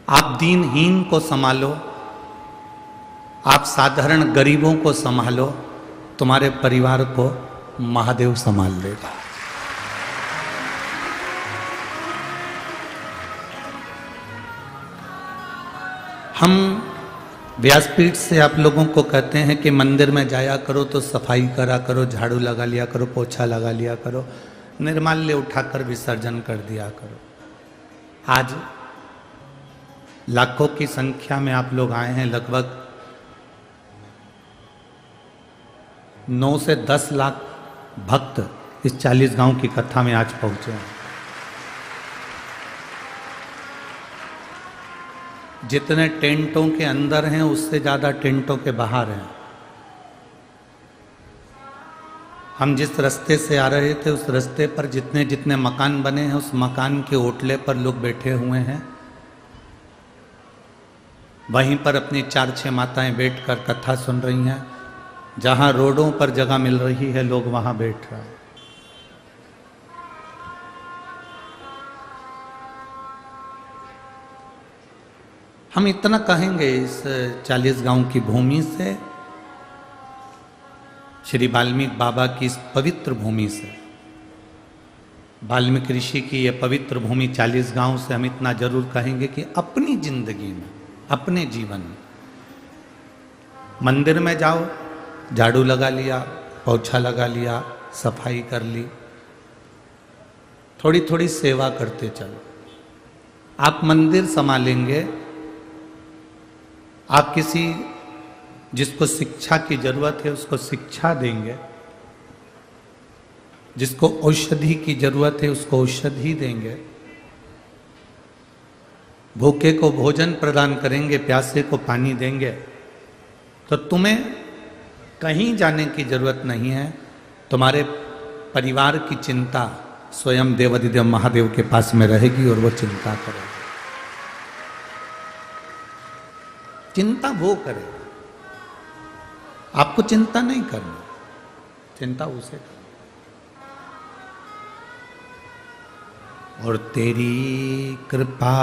आप दीनहीन को संभालो, आप साधारण गरीबों को संभालो, तुम्हारे परिवार को महादेव संभाल लेगा। हम व्यासपीठ से आप लोगों को कहते हैं कि मंदिर में जाया करो तो सफाई करा करो, झाड़ू लगा लिया करो, पोछा लगा लिया करो, निर्माल्य उठाकर विसर्जन कर दिया करो। आज लाखों की संख्या में आप लोग आए हैं, लगभग 9 से 10 लाख भक्त इस 40 गांव की कथा में आज पहुंचे हैं। जितने टेंटों के अंदर हैं उससे ज्यादा टेंटों के बाहर हैं। हम जिस रास्ते से आ रहे थे उस रास्ते पर जितने जितने मकान बने हैं उस मकान के ओटले पर लोग बैठे हुए हैं। वहीं पर अपनी 4-6 माताएं बैठकर कथा सुन रही हैं। जहां रोडों पर जगह मिल रही है लोग वहां बैठ रहे हैं। हम इतना कहेंगे इस 40 गांव की भूमि से, श्री वाल्मीकि बाबा की इस पवित्र भूमि से, वाल्मीकि ऋषि की ये पवित्र भूमि 40 गांव से हम इतना जरूर कहेंगे कि अपनी जिंदगी में, अपने जीवन में मंदिर में जाओ, झाड़ू लगा लिया, पोछा लगा लिया, सफाई कर ली, थोड़ी थोड़ी सेवा करते चलो। आप मंदिर संभालेंगे, आप किसी जिसको शिक्षा की जरूरत है उसको शिक्षा देंगे, जिसको औषधि की जरूरत है उसको औषधि देंगे, भूखे को भोजन प्रदान करेंगे, प्यासे को पानी देंगे, तो तुम्हें कहीं जाने की जरूरत नहीं है। तुम्हारे परिवार की चिंता स्वयं देवाधिदेव महादेव के पास में रहेगी और वो चिंता करेगा। चिंता वो करे, आपको चिंता नहीं करनी, चिंता उसे करनी। और तेरी कृपा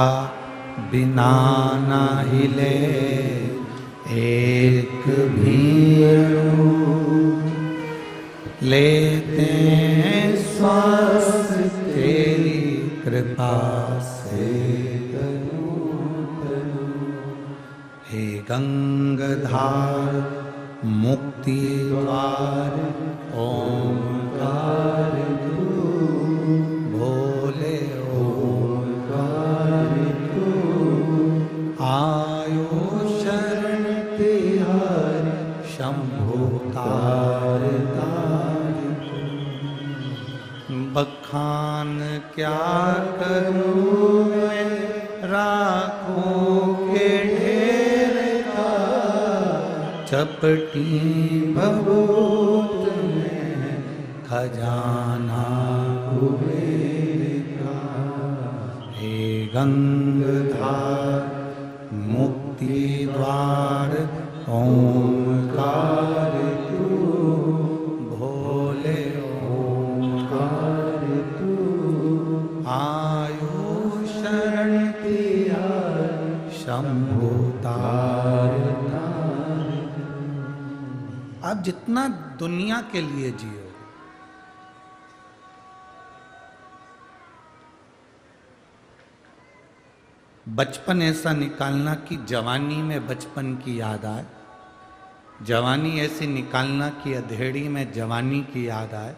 बिना ना हिले एक भी लेते हैं श्वास तेरी कृपा से। हे गंगाधार मुक्ति द्वार ओंकार तू, भोले ओंकार तू, आयो शरण तिहार शंभु तार तार। बखान क्या करूं मैं राखों के चपटी भभूत में खजाना कुबेर का। हे गंगाधार मुक्ति द्वार ओंकार तू, भोले ओंकार तू, आयो शरण तिहार शंभु तार। आप जितना दुनिया के लिए जियो, बचपन ऐसा निकालना कि जवानी में बचपन की याद आए, जवानी ऐसी निकालना कि अधेड़ी में जवानी की याद आए,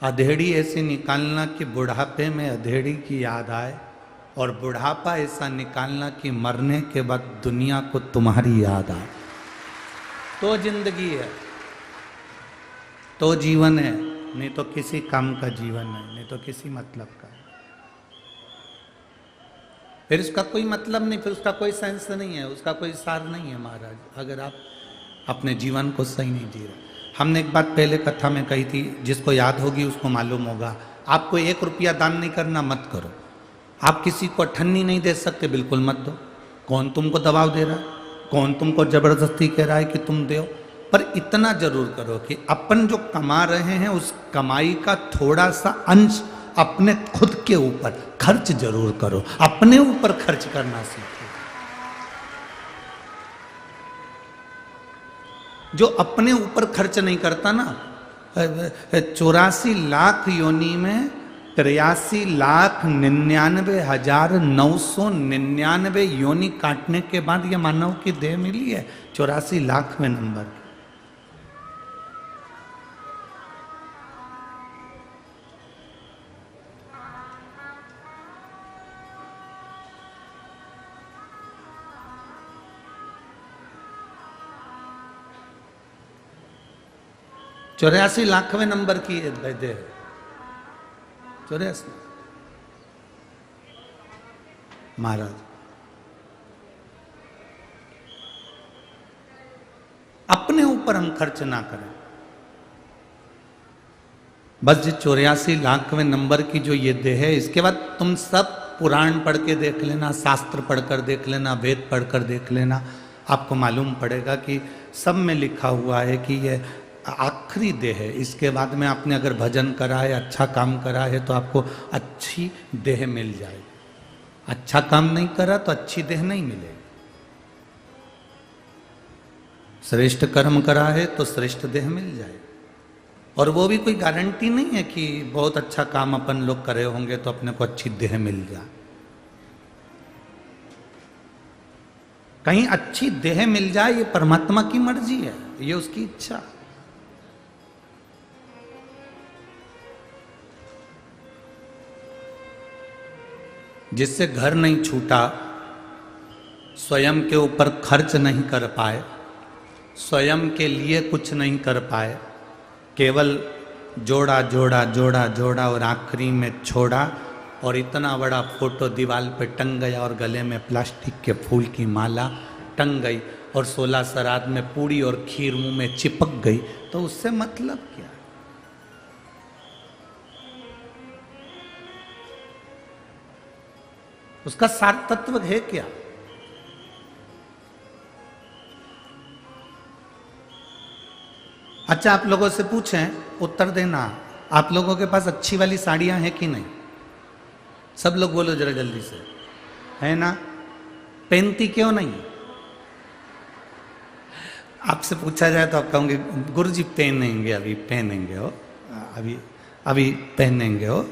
अधेड़ी ऐसी निकालना कि बुढ़ापे में अधेड़ी की याद आए, और बुढ़ापा ऐसा निकालना कि मरने के बाद दुनिया को तुम्हारी याद आए। तो जिंदगी है, तो जीवन है, नहीं तो किसी काम का जीवन है, नहीं तो किसी मतलब का। फिर उसका कोई मतलब नहीं, फिर उसका कोई सेंस नहीं है, उसका कोई सार नहीं है महाराज, अगर आप अपने जीवन को सही नहीं जी रहे। हमने एक बात पहले कथा में कही थी, जिसको याद होगी उसको मालूम होगा। आपको 1 रुपया दान नहीं करना, मत करो। आप किसी को अठन्नी नहीं दे सकते, बिल्कुल मत दो। कौन तुमको दबाव दे रहा है, कौन तुमको जबरदस्ती कह रहा है कि तुम दो। पर इतना जरूर करो कि अपन जो कमा रहे हैं उस कमाई का थोड़ा सा अंश अपने खुद के ऊपर खर्च जरूर करो, अपने ऊपर खर्च करना सीखो। जो अपने ऊपर खर्च नहीं करता ना, 84 लाख योनि में 83,99,999 योनि काटने के बाद ये मानव की देह मिली है 84 लाखवें नंबर। चौरासी लाखवें नंबर की देह, 84 महाराज। अपने ऊपर हम खर्च ना करें। बस जो 84 लाखवें नंबर की जो ये देह है, इसके बाद तुम सब पुराण पढ़ के देख लेना, शास्त्र पढ़कर देख लेना, वेद पढ़कर देख लेना, आपको मालूम पड़ेगा कि सब में लिखा हुआ है कि ये आखिरी देह है। इसके बाद में आपने अगर भजन करा है, अच्छा काम करा है, तो आपको अच्छी देह मिल जाएगी। अच्छा काम नहीं करा तो अच्छी देह नहीं मिलेगी। श्रेष्ठ कर्म करा है तो श्रेष्ठ देह मिल जाएगी। और वो भी कोई गारंटी नहीं है कि बहुत अच्छा काम अपन लोग करे होंगे तो अपने को अच्छी देह मिल जाए। कहीं अच्छी देह मिल जाए, ये परमात्मा की मर्जी है, ये उसकी इच्छा। जिससे घर नहीं छूटा, स्वयं के ऊपर खर्च नहीं कर पाए, स्वयं के लिए कुछ नहीं कर पाए, केवल जोड़ा जोड़ा जोड़ा जोड़ा और आखिरी में छोड़ा, और इतना बड़ा फोटो दीवार पे टंग गया, और गले में प्लास्टिक के फूल की माला टंग गई, और 16 श्राद्ध में पूड़ी और खीर मुंह में चिपक गई, तो उससे मतलब क्या? उसका सार तत्व है क्या? अच्छा, आप लोगों से पूछें, उत्तर देना, आप लोगों के पास अच्छी वाली साड़ियां हैं कि नहीं? सब लोग बोलो जरा जल्दी से, है ना? पहनती क्यों नहीं? आपसे पूछा जाए तो आप कहोगे गुरुजी पहनेंगे, अभी पहनेंगे हो, अभी पहनेंगे हो।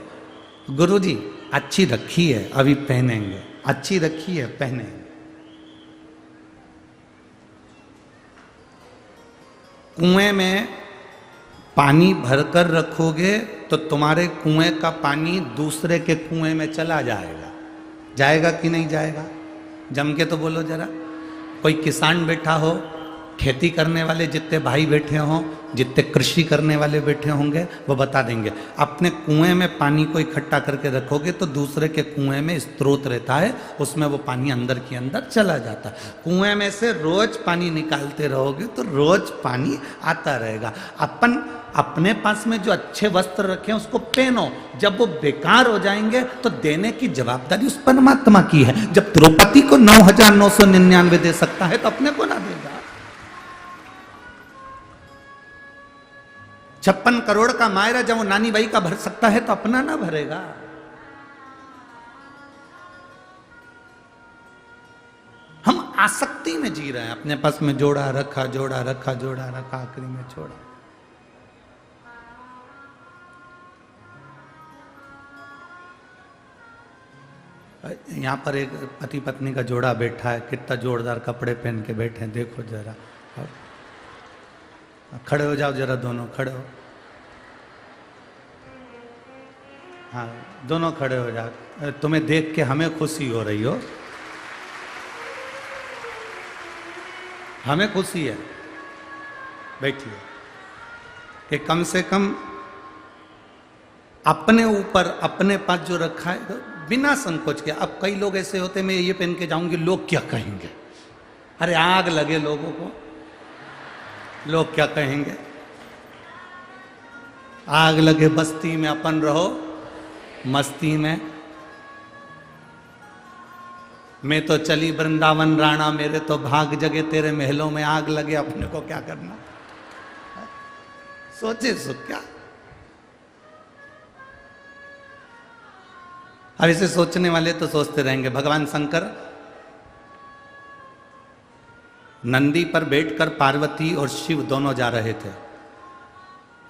गुरुजी अच्छी रखी है, अभी पहनेंगे, अच्छी रखी है, पहनेंगे। कुएं में पानी भरकर रखोगे तो तुम्हारे कुएं का पानी दूसरे के कुएं में चला जाएगा। जाएगा कि नहीं जाएगा? जम के तो बोलो जरा। कोई किसान बैठा हो, खेती करने वाले जितने भाई बैठे हों, जितने कृषि करने वाले बैठे होंगे, वो बता देंगे। अपने कुएं में पानी को इकट्ठा करके रखोगे तो दूसरे के कुएं में स्रोत रहता है, उसमें वो पानी अंदर के अंदर चला जाता है। कुएं में से रोज पानी निकालते रहोगे तो रोज पानी आता रहेगा। अपन अपने पास में जो अच्छे वस्त्र रखे हैं उसको पहनो, जब वो बेकार हो जाएंगे तो देने की जवाबदारी उस परमात्मा की है। जब द्रौपदी को 9,999 दे सकता है तो अपने को ना देगा? 56 करोड़ का मायरा जब वो नानी बाई का भर सकता है तो अपना ना भरेगा? हम आसक्ति में जी रहे हैं, अपने पास में जोड़ा रखा, जोड़ा रखा, जोड़ा रखा, आखिरी में छोड़ा। यहां पर एक पति पत्नी का जोड़ा बैठा है, कितना जोरदार कपड़े पहन के बैठे हैं, देखो जरा। खड़े हो जाओ जरा, दोनों खड़े हो। हाँ, दोनों खड़े हो जाओ। तुम्हें देख के हमें खुशी हो रही हो, हमें खुशी है। बैठिए कि कम से कम अपने ऊपर, अपने पास जो रखा है तो बिना संकोच के। अब कई लोग ऐसे होते, मैं ये पहन के जाऊंगी, लोग क्या कहेंगे? अरे आग लगे लोगों को, लोग क्या कहेंगे? आग लगे बस्ती में, अपन रहो मस्ती में। मैं तो चली वृंदावन राणा, मेरे तो भाग जगे, तेरे महलों में आग लगे, अपने को क्या करना? सोचे सो क्या? अब इसे सोचने वाले तो सोचते रहेंगे, भगवान शंकर नंदी पर बैठकर पार्वती और शिव दोनों जा रहे थे।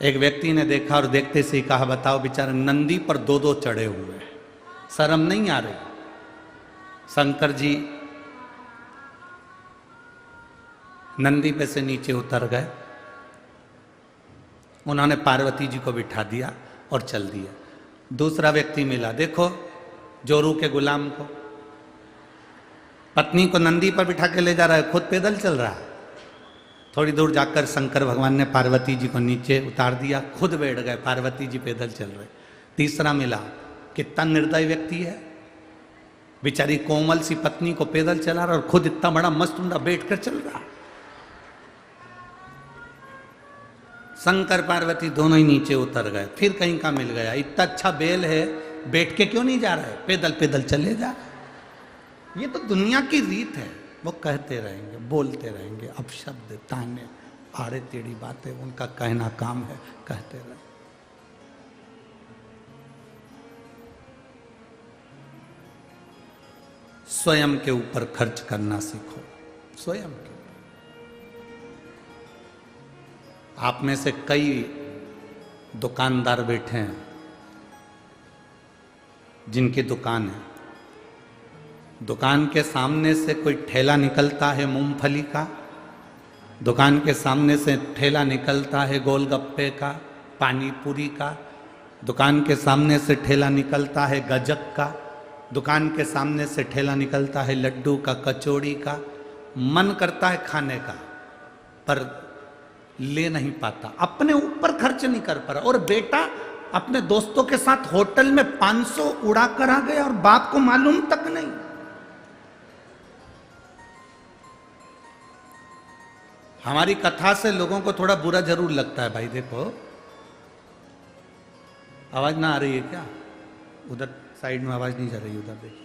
एक व्यक्ति ने देखा और देखते से ही कहा, बताओ बेचारे नंदी पर दो दो चढ़े हुए हैं, शर्म नहीं आ रही? शंकर जी नंदी पे से नीचे उतर गए, उन्होंने पार्वती जी को बिठा दिया और चल दिया। दूसरा व्यक्ति मिला, देखो जोरू के गुलाम को, पत्नी को नंदी पर बिठा के ले जा रहा है, खुद पैदल चल रहा है। थोड़ी दूर जाकर शंकर भगवान ने पार्वती जी को नीचे उतार दिया, खुद बैठ गए, पार्वती जी पैदल चल रहे। तीसरा मिला, कितना निर्दयी व्यक्ति है, बेचारी कोमल सी पत्नी को पैदल चला रहा और खुद इतना बड़ा मस्त उमदा बैठ कर चल रहा। शंकर पार्वती दोनों ही नीचे उतर गए। फिर कहीं का मिल गया, इतना अच्छा बेल है, बैठ के क्यों नहीं जा रहा है, पैदल पैदल चले जा। ये तो दुनिया की रीत है, वो कहते रहेंगे, बोलते रहेंगे, अपशब्द, ताने, आड़े टेढ़ी बातें, उनका कहना काम है, कहते रहे। स्वयं के ऊपर खर्च करना सीखो, स्वयं के। आप में से कई दुकानदार बैठे हैं जिनकी दुकान है, दुकान के सामने से कोई ठेला निकलता है मूंगफली का, दुकान के सामने से ठेला निकलता है गोलगप्पे का, पानी पूरी का, दुकान के सामने से ठेला निकलता है गजक का, दुकान के सामने से ठेला निकलता है लड्डू का, कचौड़ी का। मन करता है खाने का पर ले नहीं पाता, अपने ऊपर खर्च नहीं कर पा रहा। और बेटा अपने दोस्तों के साथ होटल में 500 उड़ा कर आ गया और बाप को मालूम तक नहीं। हमारी कथा से लोगों को थोड़ा बुरा जरूर लगता है भाई। देखो आवाज ना आ रही है क्या? उधर साइड में आवाज नहीं जा रही, उधर देखिए।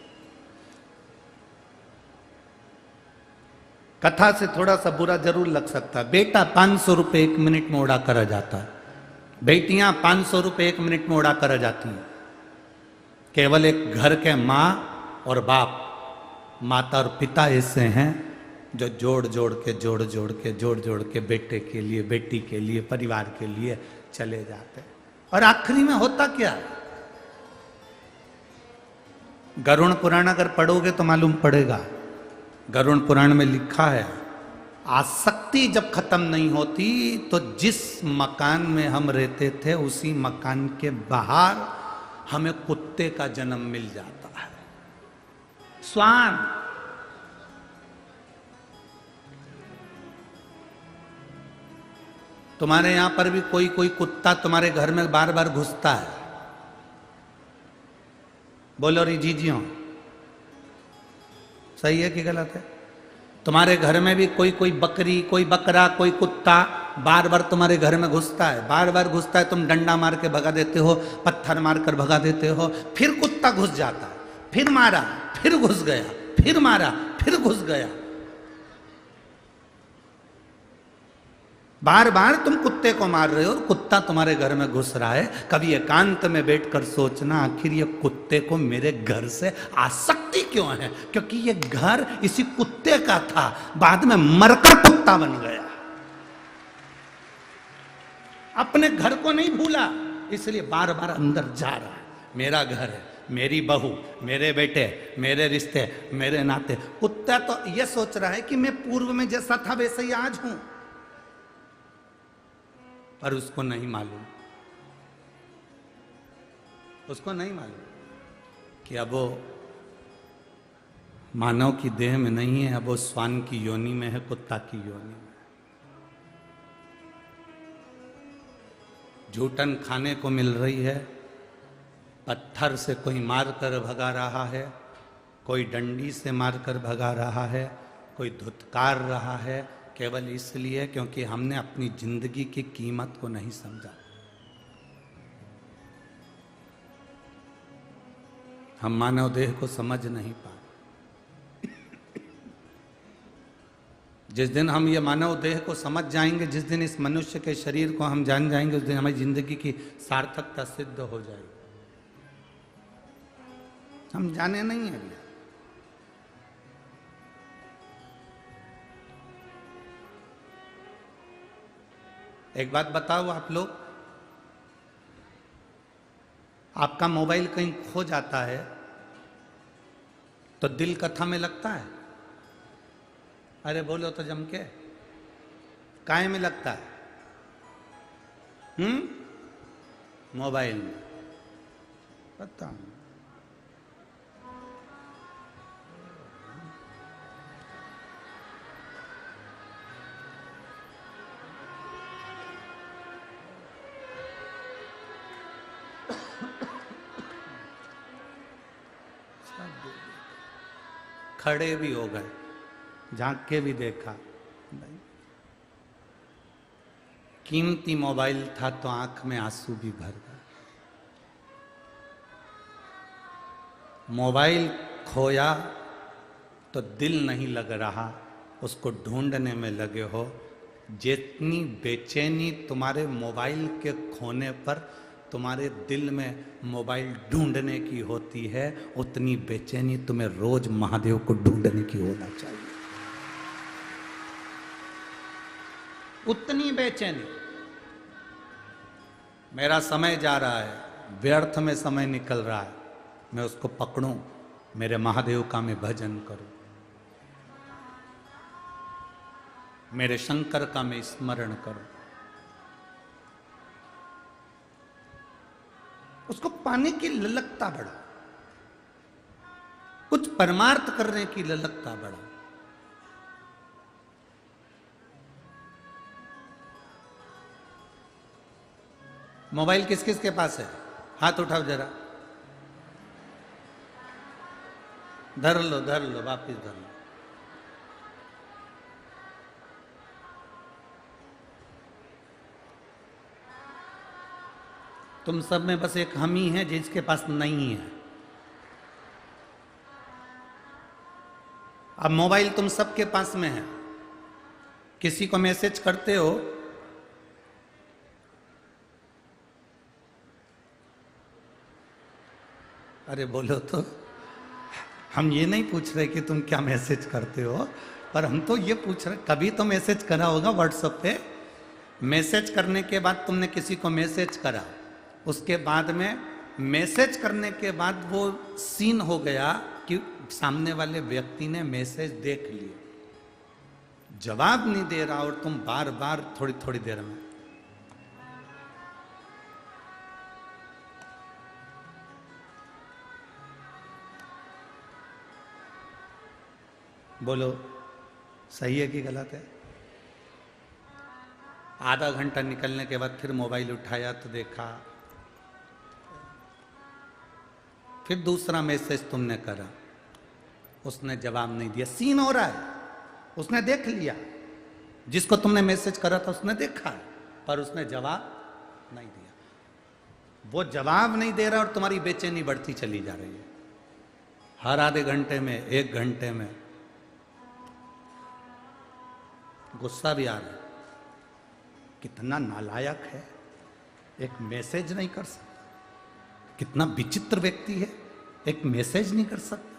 कथा से थोड़ा सा बुरा जरूर लग सकता है। बेटा 500 रुपए 1 मिनट में उड़ा कर आ जाता है, बेटियां 500 रुपए 1 मिनट में उड़ा कर आ जाती हैं। केवल एक घर के माँ और बाप, माता और पिता ऐसे हैं जो जोड़ जोड़ के बेटे के लिए, बेटी के लिए, परिवार के लिए चले जाते हैं। और आखिरी में होता क्या? गरुड़ पुराण अगर पढ़ोगे तो मालूम पड़ेगा, गरुड़ पुराण में लिखा है, आसक्ति जब खत्म नहीं होती तो जिस मकान में हम रहते थे उसी मकान के बाहर हमें कुत्ते का जन्म मिल जाता है। स्वान, तुम्हारे यहां पर भी कोई कोई कुत्ता तुम्हारे घर में बार बार घुसता है। बोलो री जीजियों, सही है कि गलत है? तुम्हारे घर में भी कोई कोई बकरी, कोई बकरा, कोई कुत्ता बार बार तुम्हारे घर में घुसता है, बार बार घुसता है। तुम डंडा मार के भगा देते हो, पत्थर मार कर भगा देते हो, फिर कुत्ता घुस जाता है, फिर मारा, फिर घुस गया, फिर मारा, फिर घुस गया। बार बार तुम कुत्ते को मार रहे हो और कुत्ता तुम्हारे घर में घुस रहा है। कभी एकांत में बैठकर सोचना, आखिर ये कुत्ते को मेरे घर से आसक्ति क्यों है? क्योंकि ये घर इसी कुत्ते का था, बाद में मरकर कुत्ता बन गया। अपने घर को नहीं भूला, इसलिए बार बार अंदर जा रहा है। मेरा घर है, मेरी बहू, मेरे बेटे, मेरे रिश्ते, मेरे नाते। कुत्ता तो यह सोच रहा है कि मैं पूर्व में जैसा था वैसे ही आज हूं, पर उसको नहीं मालूम, उसको नहीं मालूम कि अब वो मानव की देह में नहीं है, अब वो श्वान की योनि में है, कुत्ता की योनि में। झूठन खाने को मिल रही है, पत्थर से कोई मार कर भगा रहा है, कोई डंडी से मार कर भगा रहा है, कोई धुतकार रहा है, केवल इसलिए क्योंकि हमने अपनी जिंदगी की कीमत को नहीं समझा। हम मानव देह को समझ नहीं पाए। जिस दिन हम ये मानव देह को समझ जाएंगे, जिस दिन इस मनुष्य के शरीर को हम जान जाएंगे, उस दिन हमारी जिंदगी की सार्थकता सिद्ध हो जाएगी। हम जाने नहीं है भैया। एक बात बताओ आप लोग, आपका मोबाइल कहीं खो जाता है तो दिल कथा में लगता है? अरे बोलो तो जम के, काय में लगता है? मोबाइल में। पता नहीं। खड़े भी हो गए, झांक के भी देखा नहीं। कीमती मोबाइल था तो आंख में आंसू भी भर गए। मोबाइल खोया तो दिल नहीं लग रहा, उसको ढूंढने में लगे हो। जितनी बेचैनी तुम्हारे मोबाइल के खोने पर तुम्हारे दिल में मोबाइल ढूंढने की होती है, उतनी बेचैनी तुम्हें रोज महादेव को ढूंढने की होना चाहिए। उतनी बेचैनी। मेरा समय जा रहा है, व्यर्थ में समय निकल रहा है, मैं उसको पकड़ूं, मेरे महादेव का मैं भजन करूं, मेरे शंकर का मैं स्मरण करूं। उसको पाने की ललकता बढ़ा, कुछ परमार्थ करने की ललकता बढ़ा। मोबाइल किस किस के पास है? हाथ उठाओ जरा। धर लो, वापिस धर लो। तुम सब में बस एक हम ही हैं जिसके पास नहीं है। अब मोबाइल तुम सबके पास में है, किसी को मैसेज करते हो, अरे बोलो तो। हम ये नहीं पूछ रहे कि तुम क्या मैसेज करते हो, पर हम तो ये पूछ रहे, कभी तो मैसेज करा होगा व्हाट्सएप पे। मैसेज करने के बाद तुमने किसी को मैसेज करा, उसके बाद में मैसेज करने के बाद वो सीन हो गया कि सामने वाले व्यक्ति ने मैसेज देख लिया, जवाब नहीं दे रहा, और तुम बार बार थोड़ी थोड़ी देर में बोलो सही है कि गलत है? आधा घंटा निकलने के बाद फिर मोबाइल उठाया तो देखा, फिर दूसरा मैसेज तुमने करा, उसने जवाब नहीं दिया। सीन हो रहा है, उसने देख लिया, जिसको तुमने मैसेज करा था उसने देखा है, पर उसने जवाब नहीं दिया। वो जवाब नहीं दे रहा और तुम्हारी बेचैनी बढ़ती चली जा रही है। हर आधे घंटे में, एक घंटे में गुस्सा भी आ रहा है, कितना नालायक है, एक मैसेज नहीं कर सकता। कितना विचित्र व्यक्ति है, एक मैसेज नहीं कर सकता।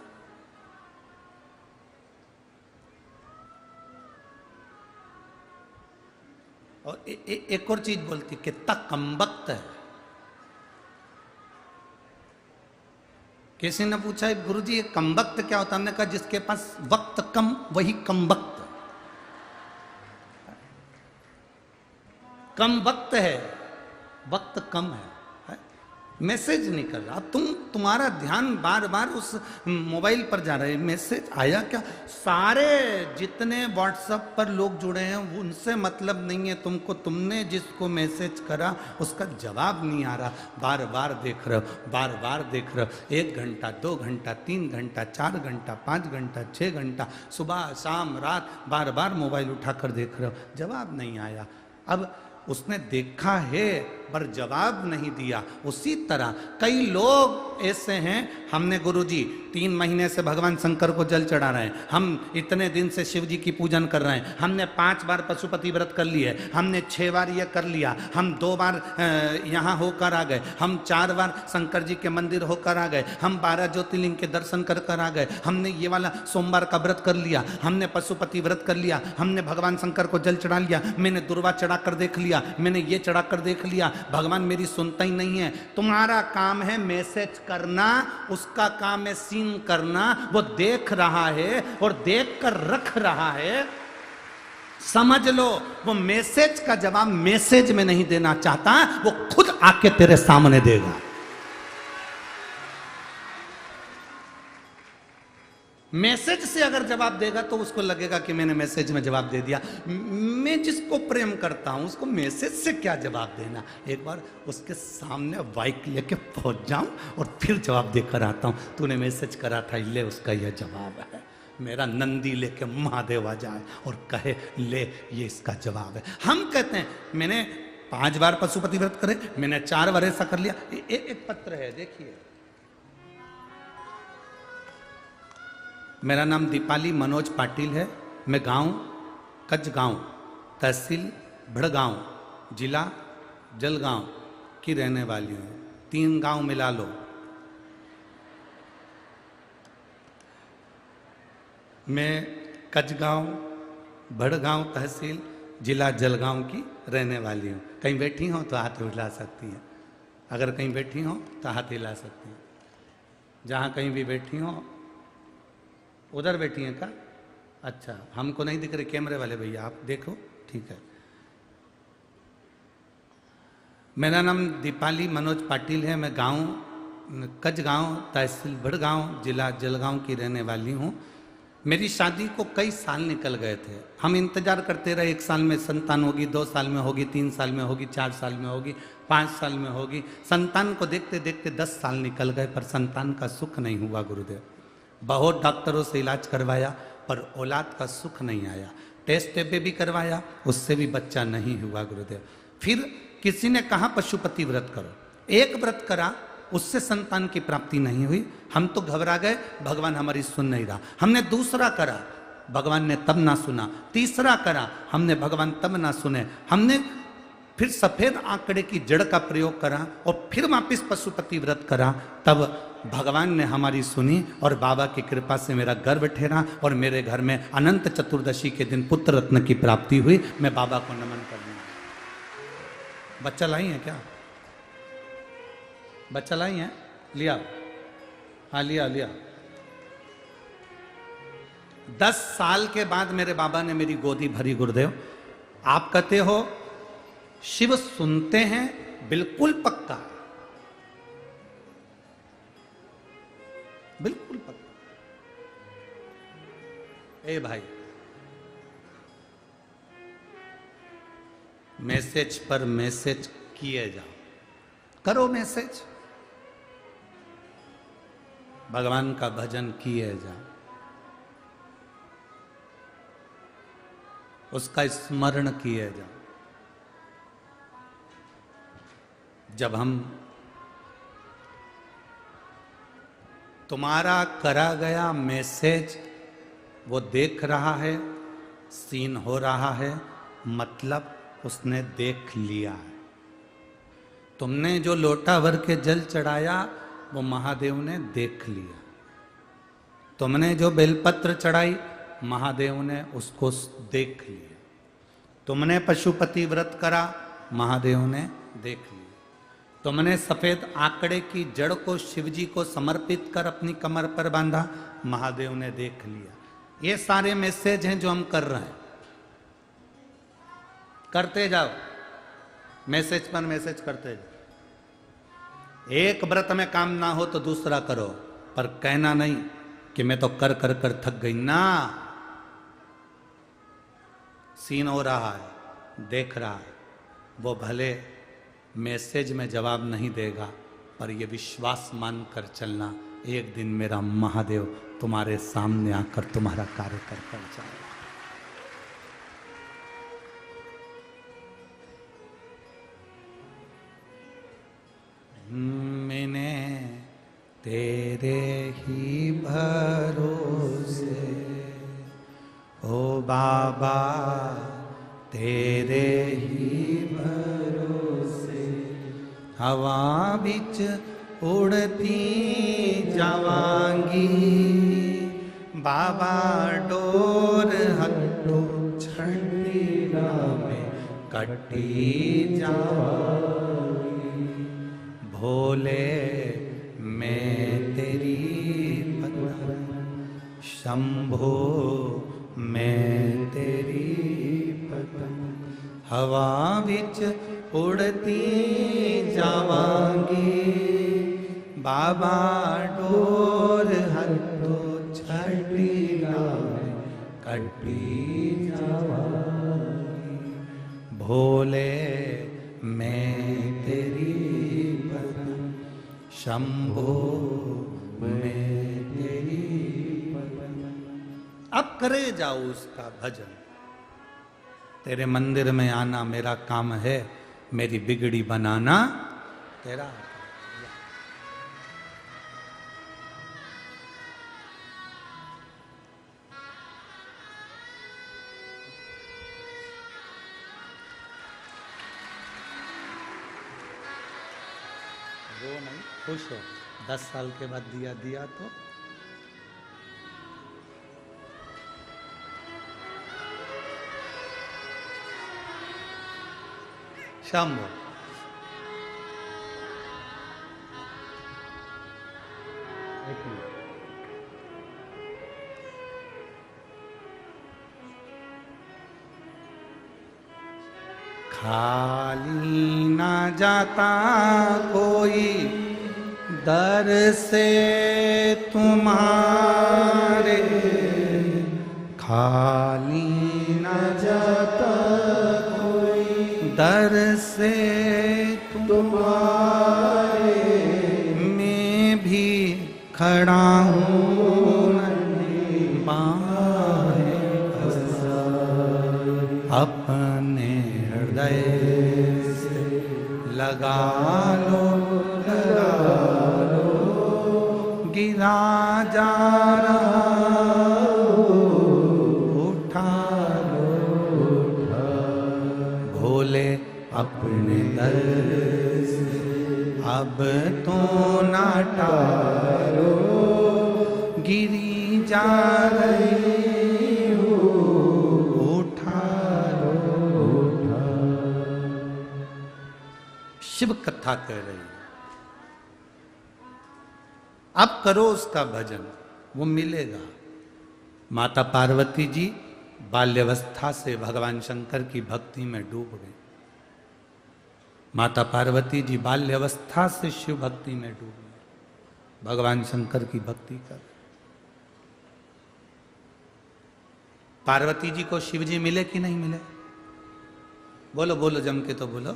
और एक और चीज बोलती, कितना कमबख्त है। किसी ने पूछा गुरुजी ये कमबख्त क्या होता है? हमने कहा जिसके पास वक्त कम वही कमबख्त। कम वक्त है, वक्त कम है, मैसेज नहीं कर रहा। तुम्हारा ध्यान बार बार उस मोबाइल पर जा रहा है। मैसेज आया क्या? सारे जितने व्हाट्सएप पर लोग जुड़े हैं उनसे मतलब नहीं है तुमको, तुमने जिसको मैसेज करा उसका जवाब नहीं आ रहा, बार बार देख रहे हो, बार बार देख रहे हो। 1 घंटा, 2 घंटा, 3 घंटा, 4 घंटा, 5 घंटा, 6 घंटा, सुबह शाम रात बार बार मोबाइल उठाकर देख रहे हो, जवाब नहीं आया। अब उसने देखा है, पर जवाब नहीं दिया। उसी तरह कई लोग ऐसे हैं, हमने गुरुजी 3 महीने से भगवान शंकर को जल चढ़ा रहे हैं, हम इतने दिन से शिव जी की पूजन कर रहे हैं, हमने 5 बार पशुपति व्रत कर लिए, हमने 6 बार ये कर लिया, हम 2 बार यहाँ होकर आ गए, हम 4 बार शंकर जी के मंदिर होकर आ गए, हम 12 ज्योतिर्लिंग के दर्शन कर कर आ गए, हमने ये वाला सोमवार का व्रत कर लिया, हमने पशुपति व्रत कर लिया, हमने भगवान शंकर को जल चढ़ा लिया, मैंने दुर्वा चढ़ा कर देख लिया, मैंने ये चढ़ा कर देख लिया, भगवान मेरी सुनता ही नहीं है। तुम्हारा काम है मैसेज करना, उसका काम है सीन करना। वो देख रहा है और देख कर रख रहा है, समझ लो वो मैसेज का जवाब मैसेज में नहीं देना चाहता, वो खुद आके तेरे सामने देगा। मैसेज से अगर जवाब देगा तो उसको लगेगा कि मैंने मैसेज में जवाब दे दिया। मैं जिसको प्रेम करता हूं उसको मैसेज से क्या जवाब देना, एक बार उसके सामने बाइक लेके पहुंच जाऊं और फिर जवाब देकर आता हूं, तूने मैसेज करा था, ले उसका यह जवाब है। मेरा नंदी लेके महादेव आ जाए और कहे ले ये इसका जवाब है। हम कहते हैं मैंने 5 बार पशुपति व्रत करे, मैंने 4 बार ऐसा कर लिया। एक पत्र है देखिए, मेरा नाम दीपाली मनोज पाटिल है, मैं गांव कचगांव, तहसील भड़गांव, जिला जलगांव की रहने वाली हूँ। 3 गांव मिला लो। मैं कचगांव, भड़गांव तहसील, जिला जलगांव की रहने वाली हूँ। कहीं बैठी हो तो हाथ हिला सकती हैं, अगर कहीं बैठी हो तो हाथ हिला सकती हैं। जहाँ कहीं भी बैठी हो, उधर बैठी हैं क्या? अच्छा, हमको नहीं दिख रहे कैमरे वाले भैया, आप देखो, ठीक है। मेरा नाम दीपाली मनोज पाटिल है, मैं गांव कचगांव, तहसील भड़गांव, जिला जलगांव की रहने वाली हूँ। मेरी शादी को कई साल निकल गए थे, हम इंतजार करते रहे, 1 साल में संतान होगी, 2 साल में होगी, 3 साल में होगी, 4 साल में होगी, 5 साल में होगी। संतान को देखते देखते 10 साल निकल गए, पर संतान का सुख नहीं हुआ गुरुदेव। बहुत डॉक्टरों से इलाज करवाया पर औलाद का सुख नहीं आया, टेस्ट भी करवाया, उससे भी बच्चा नहीं हुआ गुरुदेव। फिर किसी ने कहा पशुपति व्रत करो, एक व्रत करा, उससे संतान की प्राप्ति नहीं हुई, हम तो घबरा गए, भगवान हमारी सुन नहीं रहा। हमने दूसरा करा, भगवान ने तब ना सुना। तीसरा करा, हमने भगवान तब ना सुने। हमने फिर सफेद आंकड़े की जड़ का प्रयोग करा और फिर वापिस पशुपति व्रत करा, तब भगवान ने हमारी सुनी और बाबा की कृपा से मेरा गर्भ ठहरा और मेरे घर में अनंत चतुर्दशी के दिन पुत्र रत्न की प्राप्ति हुई। मैं बाबा को नमन करूंगा। बच्चा लाई है क्या? बच्चा लाई है? लिया? हाँ लिया लिया। 10 साल के बाद मेरे बाबा ने मेरी गोदी भरी गुरुदेव। आप कहते हो शिव सुनते हैं, बिल्कुल पक्का, बिल्कुल पक्का। ए भाई, मैसेज पर मैसेज किए जाओ, करो मैसेज, भगवान का भजन किए जाओ, उसका स्मरण किए जाओ। जब हम तुम्हारा करा गया मैसेज वो देख रहा है, सीन हो रहा है, मतलब उसने देख लिया है। तुमने जो लोटा भर के जल चढ़ाया वो महादेव ने देख लिया। तुमने जो बेलपत्र चढ़ाई महादेव ने उसको देख लिया। तुमने पशुपति व्रत करा महादेव ने देख लिया। तुमने सफेद आंकड़े की जड़ को शिवजी को समर्पित कर अपनी कमर पर बांधा, महादेव ने देख लिया। ये सारे मैसेज हैं जो हम कर रहे हैं, करते जाओ, मैसेज पर मैसेज करते जाओ। एक व्रत में काम ना हो तो दूसरा करो, पर कहना नहीं कि मैं तो कर कर कर थक गई ना। सीन हो रहा है, देख रहा है, वो भले मैसेज में जवाब नहीं देगा, पर ये विश्वास मान कर चलना, एक दिन मेरा महादेव तुम्हारे सामने आकर तुम्हारा कार्य कर जाएगा। मैंने तेरे ही भरोसे ओ बाबा तेरे ही भरोसे हवा बिच उड़ती जावांगी बाबा डोर हथो छड़ी में कटी जावांगी भोले मैं तेरी पतंग शंभो मैं तेरी पतंग हवा विच उड़ती जावांगी बाबा डोर हथो छड़ी में कटी जावांगी भोले मैं तेरी पतंग शंभो मैं तेरी पतंग। अब करे जाओ उसका भजन तेरे मंदिर में आना मेरा काम है मेरी बिगड़ी बनाना तेरा वो नहीं खुश हो 10 साल के बाद दिया तो शंभो खाली ना जाता कोई दर से तुम्हारे खाली ना जाता कोई दर से तुम्हारे मैं भी खड़ा हूँ अपने हृदय से लगा लो गिरा जा रहा उठा लो भोले अपने दर से अब तो ना टालो गिरी जा रही शिव कथा कह रही है अब करो उसका भजन वो मिलेगा। माता पार्वती जी बाल्यावस्था से भगवान शंकर की भक्ति में डूब गई। माता पार्वती जी बाल्यावस्था से शिव भक्ति में डूब गई भगवान शंकर की भक्ति कर। पार्वती जी को शिव जी मिले कि नहीं मिले बोलो बोलो जम के तो बोलो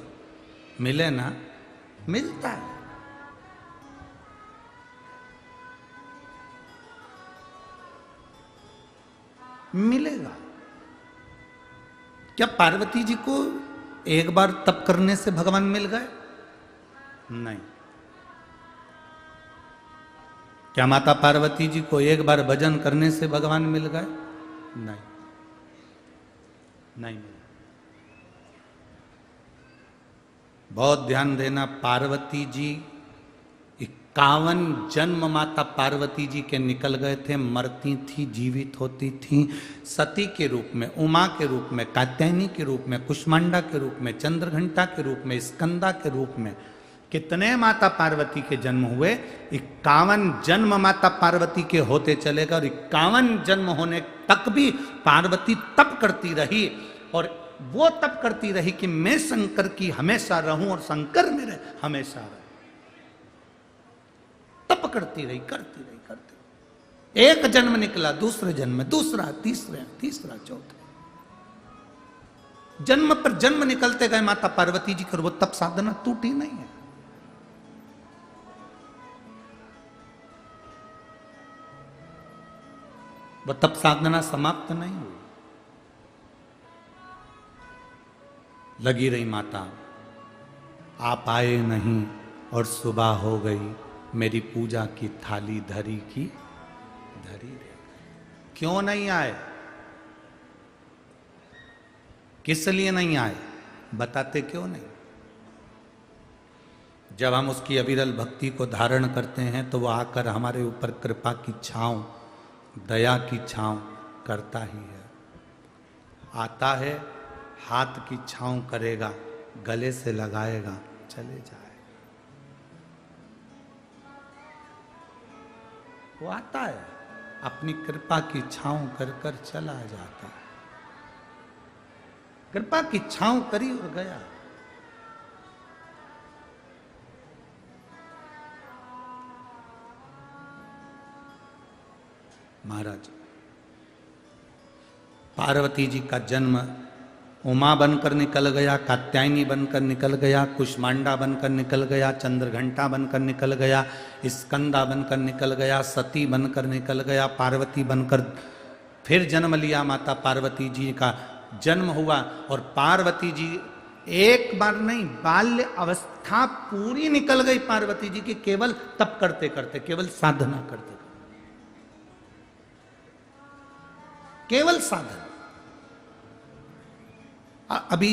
मिले ना मिलता है मिलेगा। क्या पार्वती जी को एक बार तप करने से भगवान मिल गए नहीं। क्या माता पार्वती जी को एक बार भजन करने से भगवान मिल गए नहीं नहीं। बहुत ध्यान देना पार्वती जी 51 जन्म माता पार्वती जी के निकल गए थे मरती थी जीवित होती थी सती के रूप में उमा के रूप में कात्यायनी के रूप में कुष्मांडा के रूप में चंद्रघंटा के रूप में स्कंदा के रूप में कितने माता पार्वती के जन्म हुए 51 जन्म माता पार्वती के होते चले गए और 51 जन्म होने तक भी पार्वती तप करती रही और वो तप करती रही कि मैं शंकर की हमेशा रहूं और शंकर मेरे हमेशा रहे। तप करती रही करती रही करती रही। एक जन्म निकला दूसरे जन्म में दूसरा तीसरा चौथा जन्म पर जन्म निकलते गए माता पार्वती जी कर वो तप साधना टूटी नहीं है। वो तप साधना समाप्त नहीं हुई लगी रही माता आप आए नहीं और सुबह हो गई, मेरी पूजा की थाली धरी की धरी रह गई। क्यों नहीं आए? किस लिए नहीं आए? बताते क्यों नहीं? जब हम उसकी अविरल भक्ति को धारण करते हैं तो वो आकर हमारे ऊपर कृपा की छांव, दया की छांव करता ही है। आता है, हाथ की छांव करेगा, गले से लगाएगा, चले जाए। वो आता है, अपनी कृपा की छांव कर कर चला जाता है। कृपा की छांव करी और गया। महाराज, पार्वती जी का जन्म उमा बनकर निकल गया, कात्यायनी बनकर निकल गया, कुष्मांडा बनकर निकल गया, चंद्रघंटा बनकर निकल गया, स्कंदा बनकर निकल गया, सती बनकर निकल गया, पार्वती बनकर फिर जन्म लिया। माता पार्वती जी का जन्म हुआ और पार्वती जी एक बार नहीं, बाल्य अवस्था पूरी निकल गई पार्वती जी की, केवल तप करते करते, केवल साधना करते करते, केवल साधना। अभी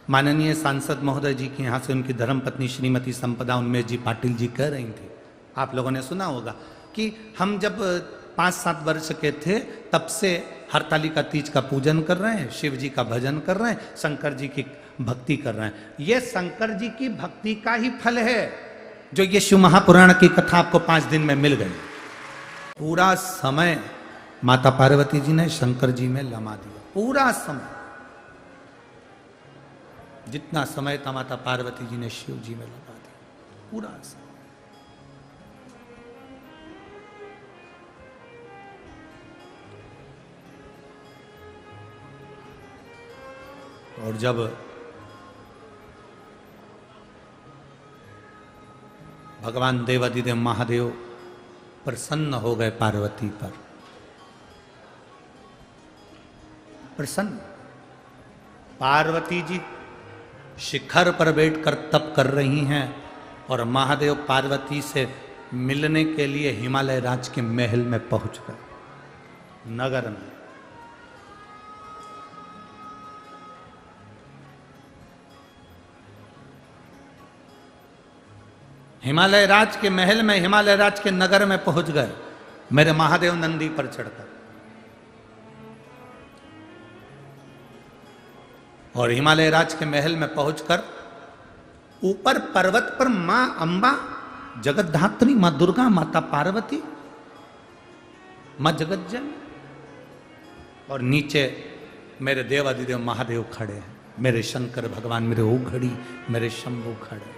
माननीय सांसद महोदय जी के यहाँ से उनकी धर्मपत्नी श्रीमती संपदा उन्मेष जी पाटिल जी कह रही थी, आप लोगों ने सुना होगा कि हम जब 5-7 वर्ष के थे तब से हरतालिका तीज का पूजन कर रहे हैं, शिव जी का भजन कर रहे हैं, शंकर जी की भक्ति कर रहे हैं। ये शंकर जी की भक्ति का ही फल है जो ये शिव महापुराण की कथा आपको 5 दिन में मिल गई। पूरा समय माता पार्वती जी ने शंकर जी में लमा दिया, पूरा समय। जितना समय था माता पार्वती जी ने शिव जी में लगा दिया, पूरा समय। और जब भगवान देवादिदेव महादेव प्रसन्न हो गए पार्वती पर, प्रसन्न, पार्वती जी शिखर पर बैठकर तप कर रही हैं और महादेव पार्वती से मिलने के लिए हिमालय राज के महल में पहुंच गए, नगर में। हिमालय राज के महल में, हिमालय राज के नगर में पहुंच गए मेरे महादेव नंदी पर चढ़कर। और हिमालय राज के महल में पहुंचकर ऊपर पर्वत पर मां अंबा, जगतधात्री, मां दुर्गा, माता पार्वती, मां जगतजन, और नीचे मेरे देवादिदेव महादेव खड़े हैं, मेरे शंकर भगवान, मेरे उघड़ी, मेरे शंभु खड़े।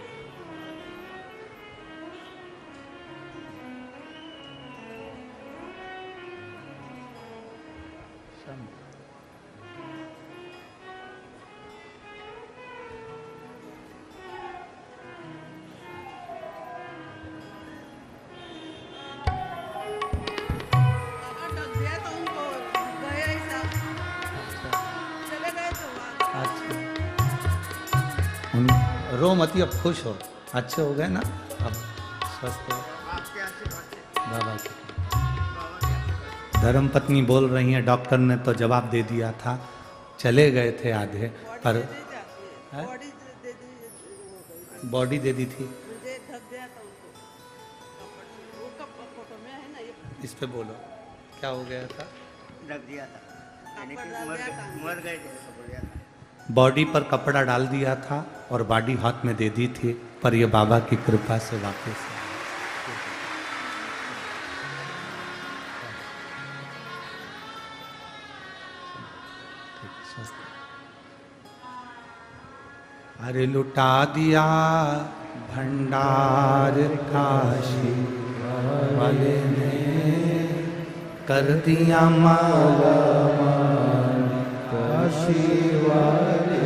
रो मती, अब खुश हो, अच्छे हो गए ना, अब स्वस्थ हो। बाबा धर्मपत्नी बोल रही हैं, डॉक्टर ने तो जवाब दे दिया था, चले गए थे आधे, पर बॉडी दे दी थी। इस पे बोलो क्या हो गया था? रख दिया था, मर गए थे। बॉडी पर कपड़ा डाल दिया था और बॉडी हाथ में दे दी थी, पर ये बाबा की कृपा से वापस अरे लुटा दिया भंडार काशी वाले ने, कर दिया माला काशी वाले।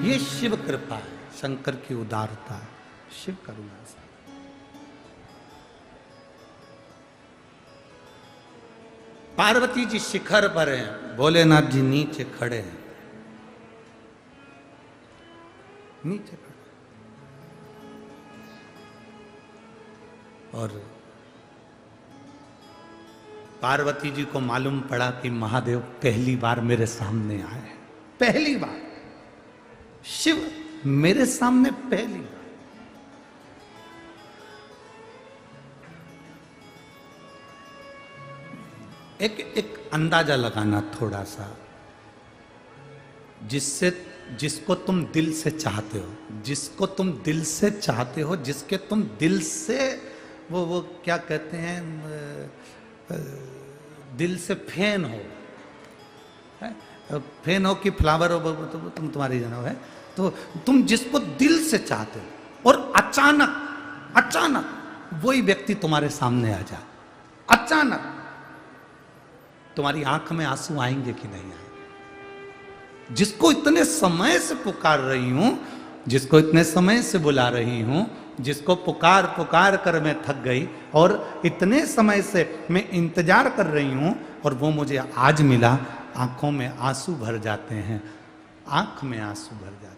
ये शिव कृपा है, शंकर की उदारता है, शिव करुणा से। पार्वती जी शिखर पर हैं, भोलेनाथ जी नीचे खड़े हैं, नीचे खड़े। और पार्वती जी को मालूम पड़ा कि महादेव पहली बार मेरे सामने आए हैं, पहली बार शिव मेरे सामने पहली बार। एक अंदाजा लगाना थोड़ा सा, जिसको तुम दिल से चाहते हो, जिसको तुम दिल से चाहते हो, जिसके तुम दिल से वो क्या कहते हैं, दिल से फैन हो, फैन हो कि फ्लावर हो, तो तुम तुम्हारी जनाब है, तो तुम जिसको दिल से चाहते हो और अचानक वही व्यक्ति तुम्हारे सामने आ जाए, अचानक तुम्हारी आंख में आंसू आएंगे कि नहीं आएंगे? जिसको इतने समय से पुकार रही हूं, जिसको इतने समय से बुला रही हूं, जिसको पुकार पुकार कर मैं थक गई और इतने समय से मैं इंतजार कर रही हूं और वो मुझे आज मिला, आंखों में आंसू भर जाते हैं, आंख में आंसू भर जाते हैं।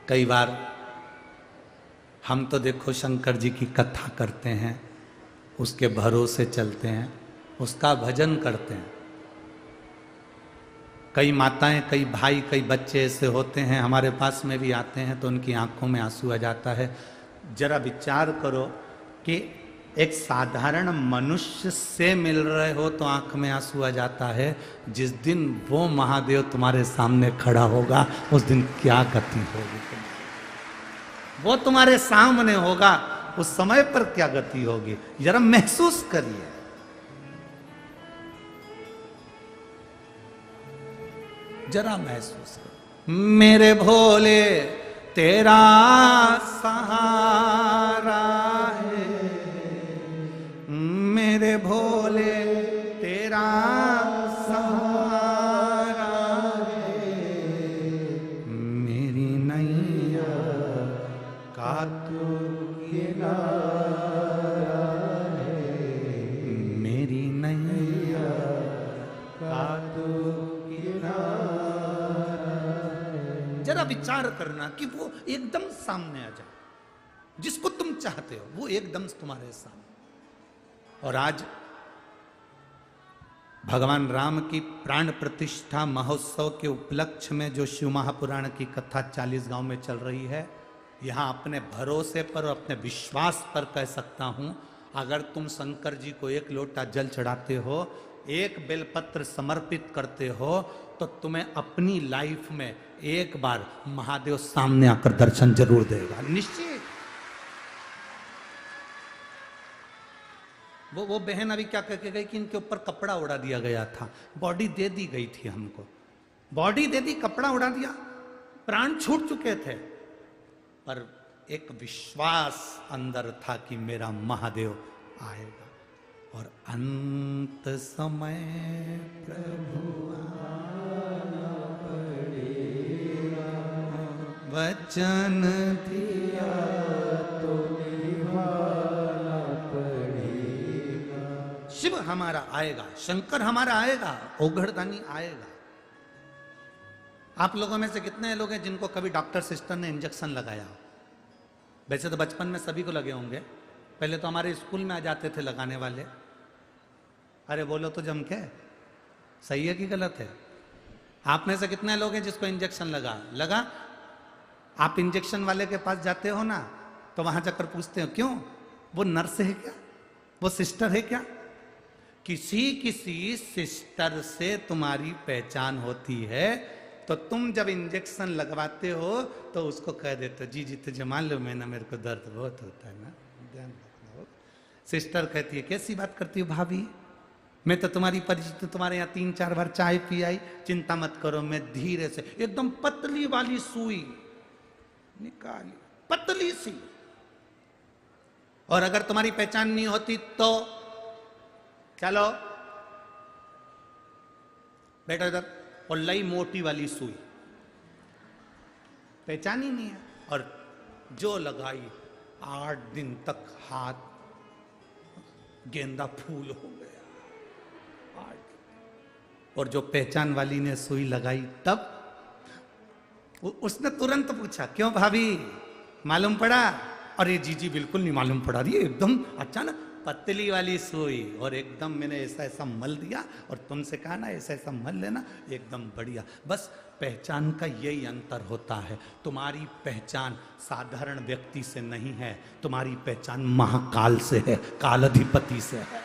कई बार हम तो देखो शंकर जी की कथा करते हैं, उसके भरोसे चलते हैं, उसका भजन करते हैं। कई माताएं, कई भाई, कई बच्चे ऐसे होते हैं हमारे पास में भी आते हैं तो उनकी आंखों में आंसू आ जाता है। जरा विचार करो कि एक साधारण मनुष्य से मिल रहे हो तो आंख में आंसू आ जाता है, जिस दिन वो महादेव तुम्हारे सामने खड़ा होगा उस दिन क्या गति होगी, वो तुम्हारे सामने होगा उस समय पर क्या गति होगी, जरा महसूस करिए। जरा महसूस करो। मेरे भोले तेरा सहारा है, मेरे भोले तेरा सहारा है, मेरी नैया का तू किनारा है, मेरी नैया का तू किनारा। जरा विचार करना कि वो एकदम सामने आ जाए, जिसको तुम चाहते हो वो एकदम तुम्हारे सामने। और आज भगवान राम की प्राण प्रतिष्ठा महोत्सव के उपलक्ष्य में जो शिव महापुराण की कथा 40 गांव में चल रही है, यहां अपने भरोसे पर और अपने विश्वास पर कह सकता हूं, अगर तुम शंकर जी को एक लोटा जल चढ़ाते हो, एक बेलपत्र समर्पित करते हो, तो तुम्हें अपनी लाइफ में एक बार महादेव सामने आकर दर्शन जरूर देगा, निश्चित। वो बहन अभी क्या कह के गई कि इनके ऊपर कपड़ा उड़ा दिया गया था, बॉडी दे दी गई थी हमको, बॉडी दे दी, कपड़ा उड़ा दिया, प्राण छूट चुके थे, पर एक विश्वास अंदर था कि मेरा महादेव आएगा। और अंत समय प्रभु आना पड़ेगा, वचन दिया तो निभाना पड़ेगा। शिव हमारा आएगा, शंकर हमारा आएगा, ओघड़दानी आएगा। आप लोगों में से कितने लोग हैं जिनको कभी डॉक्टर सिस्टर ने इंजेक्शन लगाया? वैसे तो बचपन में सभी को लगे होंगे, पहले तो हमारे स्कूल में आ जाते थे लगाने वाले। अरे बोलो तो जम के, सही है कि गलत है? आप में से कितने लोग हैं जिसको इंजेक्शन लगा? आप इंजेक्शन वाले के पास जाते हो ना, तो वहां जाकर पूछते हो क्यों, वो नर्स है क्या, वो सिस्टर है क्या? किसी सिस्टर से तुम्हारी पहचान होती है, तो तुम जब इंजेक्शन लगवाते हो तो उसको कह देते हो, जी तुझे मालूम है ना मेरे को दर्द बहुत होता है ना, ध्यान रखना। सिस्टर कहती है कैसी बात करती हो भाभी, मैं तो तुम्हारी परिचित, तुम्हारे यहाँ 3-4 बार चाय पी आई, चिंता मत करो, मैं धीरे से एकदम पतली वाली सुई निकाली, पतली सी। और अगर तुम्हारी पहचान नहीं होती तो चलो बेटा इधर, और लई मोटी वाली सुई, पहचान ही नहीं है, और जो लगाई 8 दिन तक हाथ गेंदा फूल हो गया। और जो पहचान वाली ने सुई लगाई तब उसने तुरंत पूछा, क्यों भाभी, मालूम पड़ा? अरे जी बिल्कुल नहीं मालूम पड़ा, रही एकदम अचानक पतली वाली सुई, और एकदम मैंने ऐसा ऐसा मल दिया, और तुमसे कहा ना ऐसा ऐसा मल लेना, एकदम बढ़िया। बस पहचान का यही अंतर होता है, तुम्हारी पहचान साधारण व्यक्ति से नहीं है, तुम्हारी पहचान महाकाल से है, कालाधिपति से है।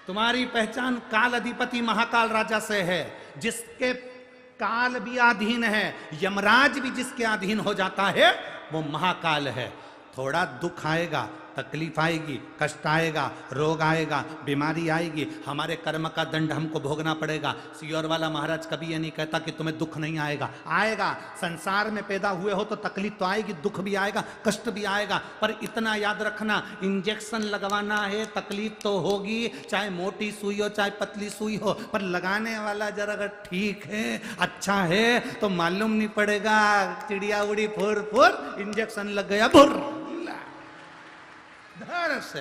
तुम्हारी पहचान काल अधिपति महाकाल राजा से है, जिसके काल भी अधीन है, यमराज भी जिसके अधीन हो जाता है वो महाकाल है। थोड़ा दुख आएगा, तकलीफ आएगी, कष्ट आएगा, रोग आएगा, बीमारी आएगी, हमारे कर्म का दंड हमको भोगना पड़ेगा। सियोर वाला महाराज कभी ये नहीं कहता कि तुम्हें दुख नहीं आएगा, आएगा। संसार में पैदा हुए हो तो तकलीफ तो आएगी, दुख भी आएगा, कष्ट भी आएगा, पर इतना याद रखना, इंजेक्शन लगवाना है, तकलीफ तो होगी, चाहे मोटी सुई हो चाहे पतली सुई हो, पर लगाने वाला जरा अगर ठीक है, अच्छा है, तो मालूम नहीं पड़ेगा, चिड़िया उड़ी फुर फुर, इंजेक्शन लग गया फुर, धड़ से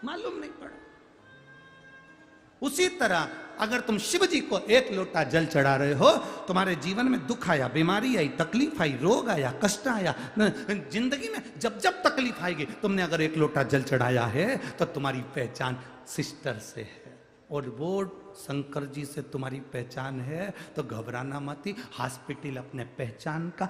मालूम नहीं पड़ा। उसी तरह अगर तुम शिव जी को एक लोटा जल चढ़ा रहे हो, तुम्हारे जीवन में दुख आया, बीमारी आई, तकलीफ आई, रोग आया, कष्ट आया, जिंदगी में जब जब तकलीफ आएगी, तुमने अगर एक लोटा जल चढ़ाया है तो तुम्हारी पहचान सिस्टर से है, और वो शंकर जी से तुम्हारी पहचान है, तो घबराना मत ही। हॉस्पिटल अपने पहचान का,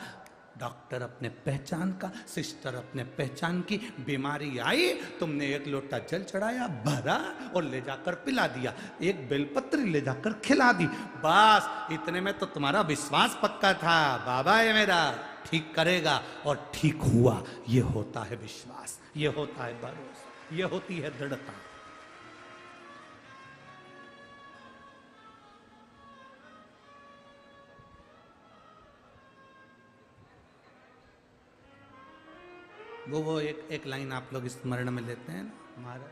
डॉक्टर अपने पहचान का, सिस्टर अपने पहचान की। बीमारी आई, तुमने एक लोटा जल चढ़ाया, भरा और ले जाकर पिला दिया, एक बेलपत्री ले जाकर खिला दी, बस इतने में तो तुम्हारा विश्वास पक्का था, बाबा ये मेरा ठीक करेगा, और ठीक हुआ। ये होता है विश्वास, ये होता है भरोसा, ये होती है दृढ़ता। वो एक लाइन आप लोग स्मरण में लेते हैं ना, हमारा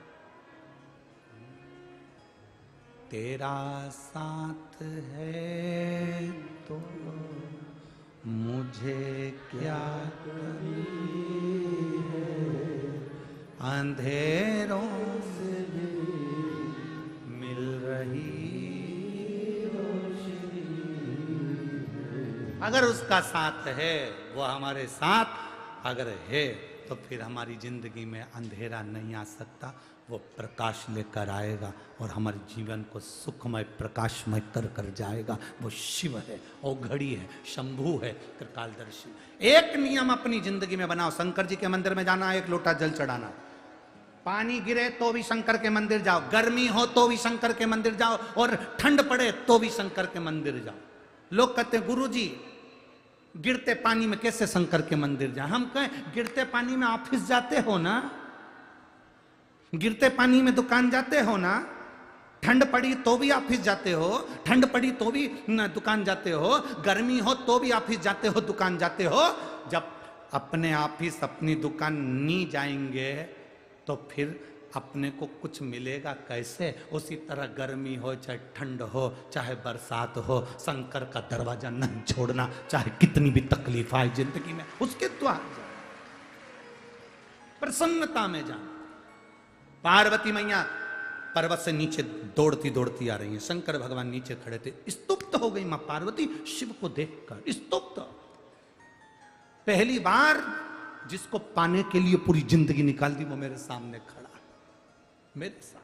तेरा साथ है तो मुझे क्या कमी है, अंधेरों से भी मिल रही रोशनी। अगर उसका साथ है, वो हमारे साथ अगर है, तो फिर हमारी जिंदगी में अंधेरा नहीं आ सकता, वो प्रकाश लेकर आएगा और हमारे जीवन को सुखमय प्रकाशमय कर कर जाएगा। वो शिव है, औघड़ी है, शंभू है, त्रिकालदर्शी। एक नियम अपनी जिंदगी में बनाओ, शंकर जी के मंदिर में जाना, एक लोटा जल चढ़ाना, पानी गिरे तो भी शंकर के मंदिर जाओ, गर्मी हो तो भी शंकर के मंदिर जाओ, और ठंड पड़े तो भी शंकर के मंदिर जाओ। लोग कहते हैं गुरुजी गिरते पानी में कैसे शंकर के मंदिर जाए? हम कहें गिरते पानी में ऑफिस जाते हो ना, गिरते पानी में दुकान जाते हो ना, ठंड पड़ी तो भी ऑफिस जाते हो, ठंड पड़ी तो भी दुकान जाते हो, गर्मी हो तो भी ऑफिस जाते हो, दुकान जाते हो। जब अपने ऑफिस अपनी दुकान नहीं जाएंगे तो फिर अपने को कुछ मिलेगा कैसे? उसी तरह गर्मी हो चाहे ठंड हो चाहे बरसात हो, शंकर का दरवाजा नहीं छोड़ना, चाहे कितनी भी तकलीफ आए जिंदगी में, उसके द्वार जाना, प्रसन्नता में जाना। पार्वती मैया पर्वत से नीचे दौड़ती दौड़ती आ रही है, शंकर भगवान नीचे खड़े थे, स्तुप्त हो गई मां पार्वती शिव को देखकर, स्तुप्त। पहली बार जिसको पाने के लिए पूरी जिंदगी निकाल दी, वो मेरे सामने खड़ा, मेरे साथ।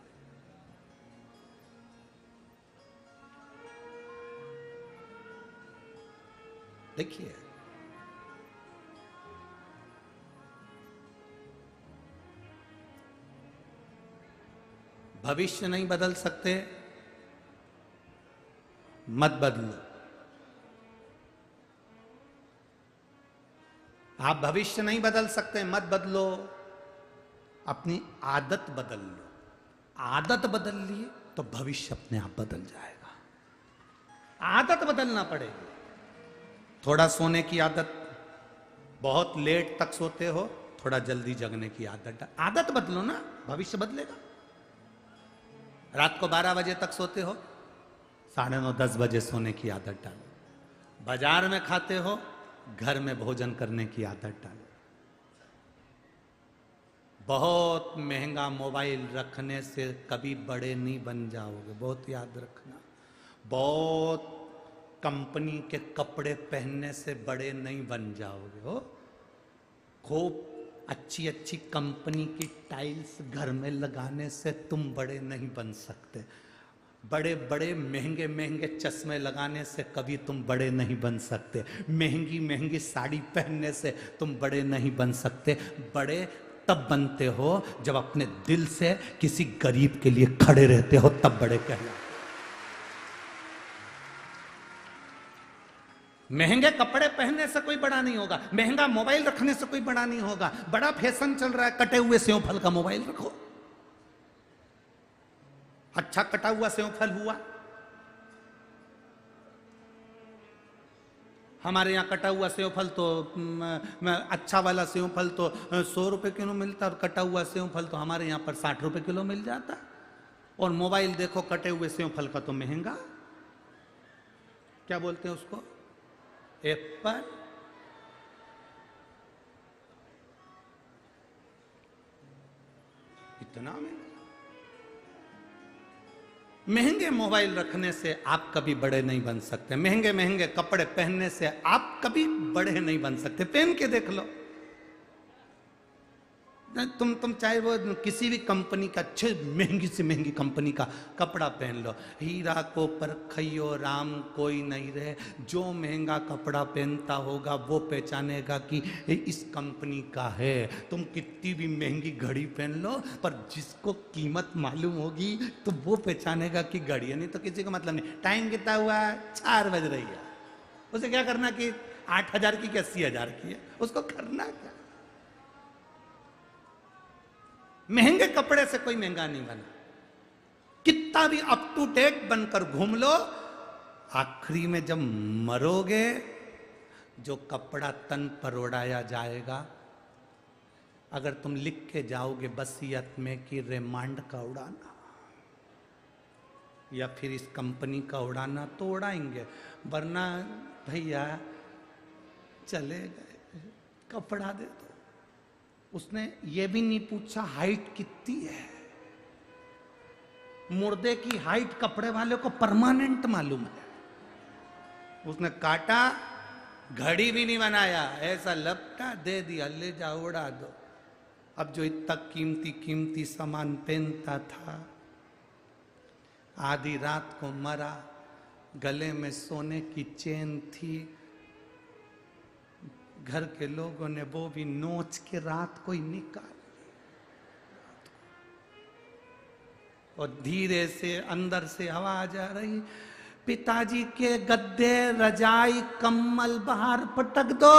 देखिए भविष्य नहीं बदल सकते, मत बदलो। आप भविष्य नहीं बदल सकते, मत बदलो, अपनी आदत बदल लो। आदत बदल लिए तो भविष्य अपने आप बदल जाएगा। आदत बदलना पड़ेगी। थोड़ा सोने की आदत, बहुत लेट तक सोते हो, थोड़ा जल्दी जगने की आदत बदलो ना, भविष्य बदलेगा। रात को 12 बजे तक सोते हो, 9:30 10 बजे सोने की आदत डालो। बाजार में खाते हो, घर में भोजन करने की आदत डालो। बहुत महंगा मोबाइल रखने से कभी बड़े नहीं बन जाओगे, बहुत याद रखना। बहुत कंपनी के कपड़े पहनने से बड़े नहीं बन जाओगे हो। खूब अच्छी अच्छी कंपनी की टाइल्स घर में लगाने से तुम बड़े नहीं बन सकते। बड़े बड़े महंगे महंगे चश्मे लगाने से कभी तुम बड़े नहीं बन सकते। महंगी महंगी साड़ी पहनने से तुम बड़े नहीं बन सकते। बड़े तब बनते हो जब अपने दिल से किसी गरीब के लिए खड़े रहते हो, तब बड़े कहलाते। महंगे कपड़े पहनने से कोई बड़ा नहीं होगा, महंगा मोबाइल रखने से कोई बड़ा नहीं होगा। बड़ा फैशन चल रहा है, कटे हुए सेव फल का मोबाइल रखो। अच्छा कटा हुआ सेव फल हुआ। हमारे यहाँ कटा हुआ सेव फल तो अच्छा वाला सेव फल तो 100 रुपए किलो मिलता, और कटा हुआ सेव फल तो हमारे यहाँ पर 60 रुपए किलो मिल जाता। और मोबाइल देखो कटे हुए सेव फल का तो महंगा, क्या बोलते हैं उसको, एप्पल। इतना महंगे मोबाइल रखने से आप कभी बड़े नहीं बन सकते। महंगे महंगे कपड़े पहनने से आप कभी बड़े नहीं बन सकते। पहन के देख लो। तुम चाहे वो किसी भी कंपनी का, अच्छे महंगी से महंगी कंपनी का कपड़ा पहन लो। हीरा को परखइयो राम कोई नहीं रहे। जो महंगा कपड़ा पहनता होगा वो पहचानेगा कि इस कंपनी का है। तुम कितनी भी महंगी घड़ी पहन लो, पर जिसको कीमत मालूम होगी तो वो पहचानेगा कि घड़ी है। नहीं तो किसी को मतलब नहीं। टाइम कितना हुआ, 4 बज रही है। उसे क्या करना कि 8,000 की कि 80,000 की है, उसको करना क्या। महंगे कपड़े से कोई महंगा नहीं बना। कितना भी अप टू डेट बनकर घूम लो, आखिरी में जब मरोगे जो कपड़ा तन पर ओढ़ाया जाएगा, अगर तुम लिख के जाओगे वसीयत में कि रेमांड का उड़ाना या फिर इस कंपनी का उड़ाना, तो उड़ाएंगे, वरना भैया चले गए, कपड़ा दे दो। उसने ये भी नहीं पूछा हाइट कितनी है। मुर्दे की हाइट कपड़े वाले को परमानेंट मालूम है। उसने काटा, घड़ी भी नहीं बनाया, ऐसा लपटा दे दिया, ले जाओ उड़ा दो। अब जो इतना कीमती कीमती सामान पहनता था, आधी रात को मरा, गले में सोने की चेन थी, घर के लोगों ने वो भी नोच के रात को ही निकाल, और धीरे से अंदर से आवाज आ रही, पिताजी के गद्दे रजाई कम्बल बाहर पटक दो।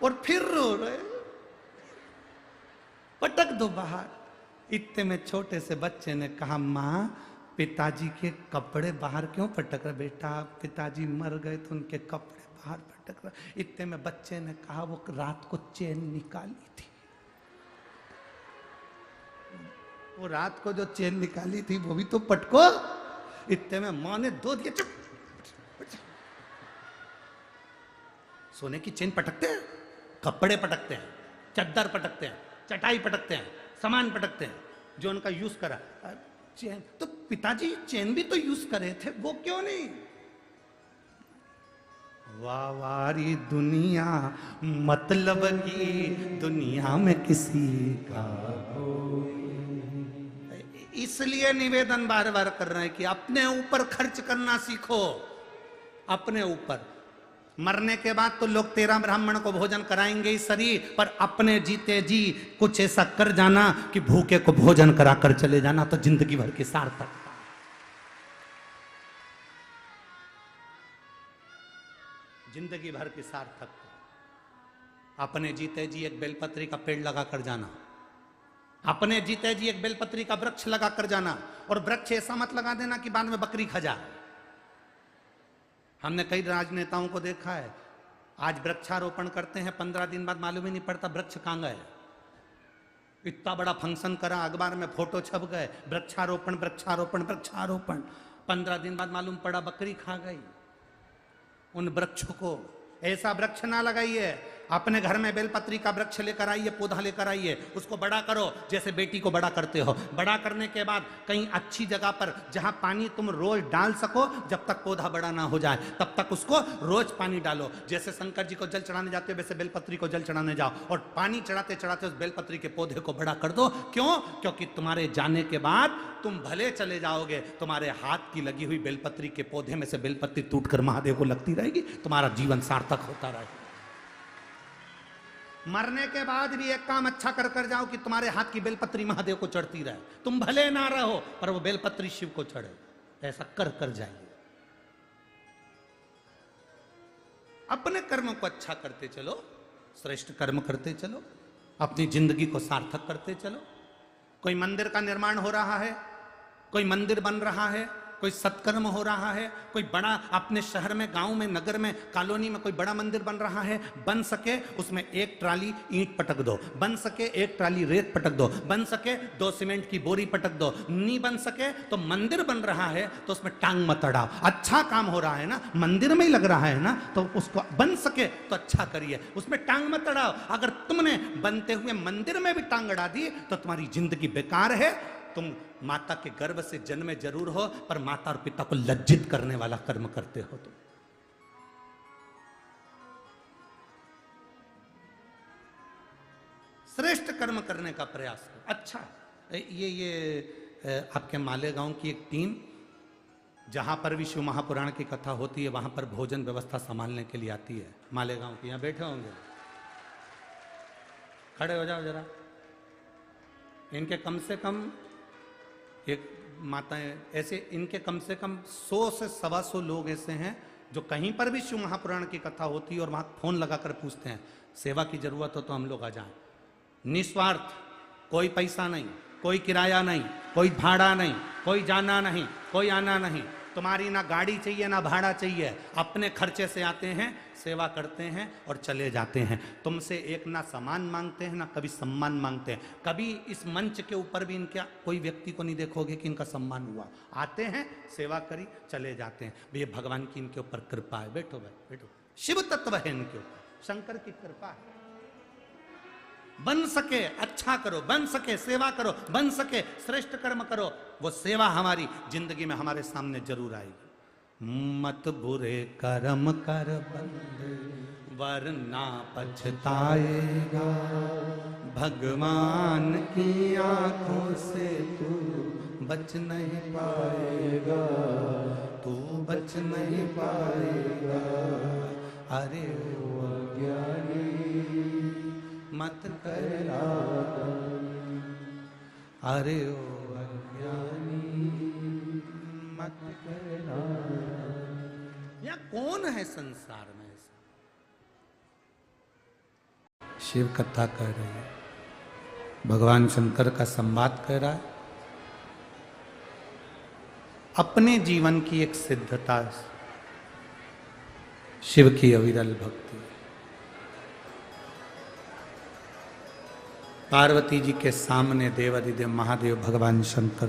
और फिर रो रहे, पटक दो बाहर। इतने में छोटे से बच्चे ने कहा, माँ पिताजी के कपड़े बाहर क्यों पटक रहे? बेटा पिताजी मर गए तो उनके कपड़े बाहर पटक रहे। इतने में बच्चे ने कहा, वो रात को चेन निकाली थी, वो रात को जो चेन निकाली थी वो भी तो पटको। इतने में मां ने दो दिए, चुप। सोने की चेन पटकते हैं, कपड़े पटकते हैं, चद्दर पटकते हैं, चटाई पटकते हैं, सामान पटकते हैं जो उनका यूज करा। चेन तो पिताजी चेन भी तो यूज करे थे, वो क्यों नहीं? वावारी दुनिया मतलब की दुनिया में किसी का कोई। इसलिए निवेदन बार बार कर रहे हैं कि अपने ऊपर खर्च करना सीखो। अपने ऊपर। मरने के बाद तो लोग 13 ब्राह्मण को भोजन कराएंगे ही शरीर, पर अपने जीते जी कुछ ऐसा कर जाना कि भूखे को भोजन कराकर चले जाना, तो जिंदगी भर की सार्थकता। जिंदगी भर की सार्थकता। अपने जीते जी एक बेलपत्री का पेड़ लगाकर जाना, अपने जीते जी एक बेलपत्री का वृक्ष लगाकर जाना, और वृक्ष ऐसा मत लगा देना कि बाद में बकरी खा जाए। हमने कई राजनेताओं को देखा है, आज वृक्षारोपण करते हैं, 15 दिन बाद मालूम ही नहीं पड़ता वृक्ष कहां गए। इतना बड़ा फंक्शन करा, अखबार में फोटो छप गए, वृक्षारोपण वृक्षारोपण वृक्षारोपण, 15 दिन बाद मालूम पड़ा बकरी खा गई। उन वृक्षों को ऐसा वृक्ष ना लगाइए अपने घर में बेलपत्री का वृक्ष लेकर आइए, पौधा लेकर आइए, उसको बड़ा करो जैसे बेटी को बड़ा करते हो। बड़ा करने के बाद कहीं अच्छी जगह पर जहां पानी तुम रोज डाल सको, जब तक पौधा बड़ा ना हो जाए तब तक उसको रोज पानी डालो। जैसे शंकर जी को जल चढ़ाने जाते हो वैसे बेलपत्री को जल चढ़ाने जाओ और पानी चढ़ाते चढ़ाते उस बेलपत्री के पौधे को बड़ा कर दो। क्यों? क्योंकि तुम्हारे जाने के बाद तुम भले चले जाओगे, तुम्हारे हाथ की लगी हुई बेलपत्री के पौधे में से बेलपत्री टूटकर महादेव को लगती रहेगी, तुम्हारा जीवन सार्थक होता रहेगा। मरने के बाद भी एक काम अच्छा कर कर जाओ कि तुम्हारे हाथ की बेलपत्री महादेव को चढ़ती रहे। तुम भले ना रहो पर वो बेलपत्री शिव को चढ़े, ऐसा कर कर जाइए। अपने कर्म को अच्छा करते चलो, श्रेष्ठ कर्म करते चलो, अपनी जिंदगी को सार्थक करते चलो। कोई मंदिर का निर्माण हो रहा है, कोई मंदिर बन रहा है, कोई सत्कर्म हो रहा है, कोई बड़ा अपने शहर में, गांव में, नगर में, कॉलोनी में कोई बड़ा मंदिर बन रहा है, बन सके उसमें 1 ट्राली ईंट पटक दो, बन सके 1 ट्राली रेत पटक दो, बन सके 2 सीमेंट की बोरी पटक दो। नहीं बन सके तो मंदिर बन रहा है तो उसमें टांग मत अड़ाओ। अच्छा काम हो रहा है ना, मंदिर में ही लग रहा है ना, तो उसको बन सके तो अच्छा करिए, उसमें टांग मत अड़ाओ। अगर तुमने बनते हुए मंदिर में भी टांग अड़ा दी तो तुम्हारी जिंदगी बेकार है। तुम माता के गर्भ से जन्मे जरूर हो पर माता और पिता को लज्जित करने वाला कर्म करते हो तुम। श्रेष्ठ कर्म करने का प्रयास करो। अच्छा, ये आपके मालेगांव की एक टीम जहां पर भी शिव महापुराण की कथा होती है वहां पर भोजन व्यवस्था संभालने के लिए आती है। मालेगांव की, यहां बैठे होंगे, खड़े हो जाओ जरा। इनके कम से कम एक माताएं ऐसे, इनके कम से कम 100 से 125 लोग ऐसे हैं जो कहीं पर भी शिव महापुराण की कथा होती है और वहां फोन लगाकर पूछते हैं सेवा की जरूरत हो तो हम लोग आ जाएं। निस्वार्थ, कोई पैसा नहीं, कोई किराया नहीं, कोई भाड़ा नहीं, कोई जाना नहीं, कोई आना नहीं। तुम्हारी ना गाड़ी चाहिए ना भाड़ा चाहिए, अपने खर्चे से आते हैं, सेवा करते हैं और चले जाते हैं। तुमसे एक ना सामान मांगते हैं ना कभी सम्मान मांगते हैं। कभी इस मंच के ऊपर भी इनका कोई व्यक्ति को नहीं देखोगे कि इनका सम्मान हुआ। आते हैं, सेवा करी, चले जाते हैं। ये भगवान की इनके ऊपर कृपा है। बैठो भाई, बैठो। शिव तत्व है इनके ऊपर, शंकर की कृपा है। बन सके अच्छा करो, बन सके सेवा करो, बन सके श्रेष्ठ कर्म करो, वो सेवा हमारी जिंदगी में हमारे सामने जरूर आएगी। मत बुरे कर्म कर बंद वरना पछताएगा, भगवान की आंखों से तू बच नहीं पाएगा, तू बच नहीं पाएगा। अरे ओ अज्ञानी मत करना, अरे ओ अज्ञानी मत करना। या कौन है संसार में ऐसा? शिव कथा कह रही है, भगवान शंकर का संवाद कह रहा है। अपने जीवन की एक सिद्धता शिव की अविरल भक्ति। पार्वती जी के सामने देवादिदेव महादेव भगवान शंकर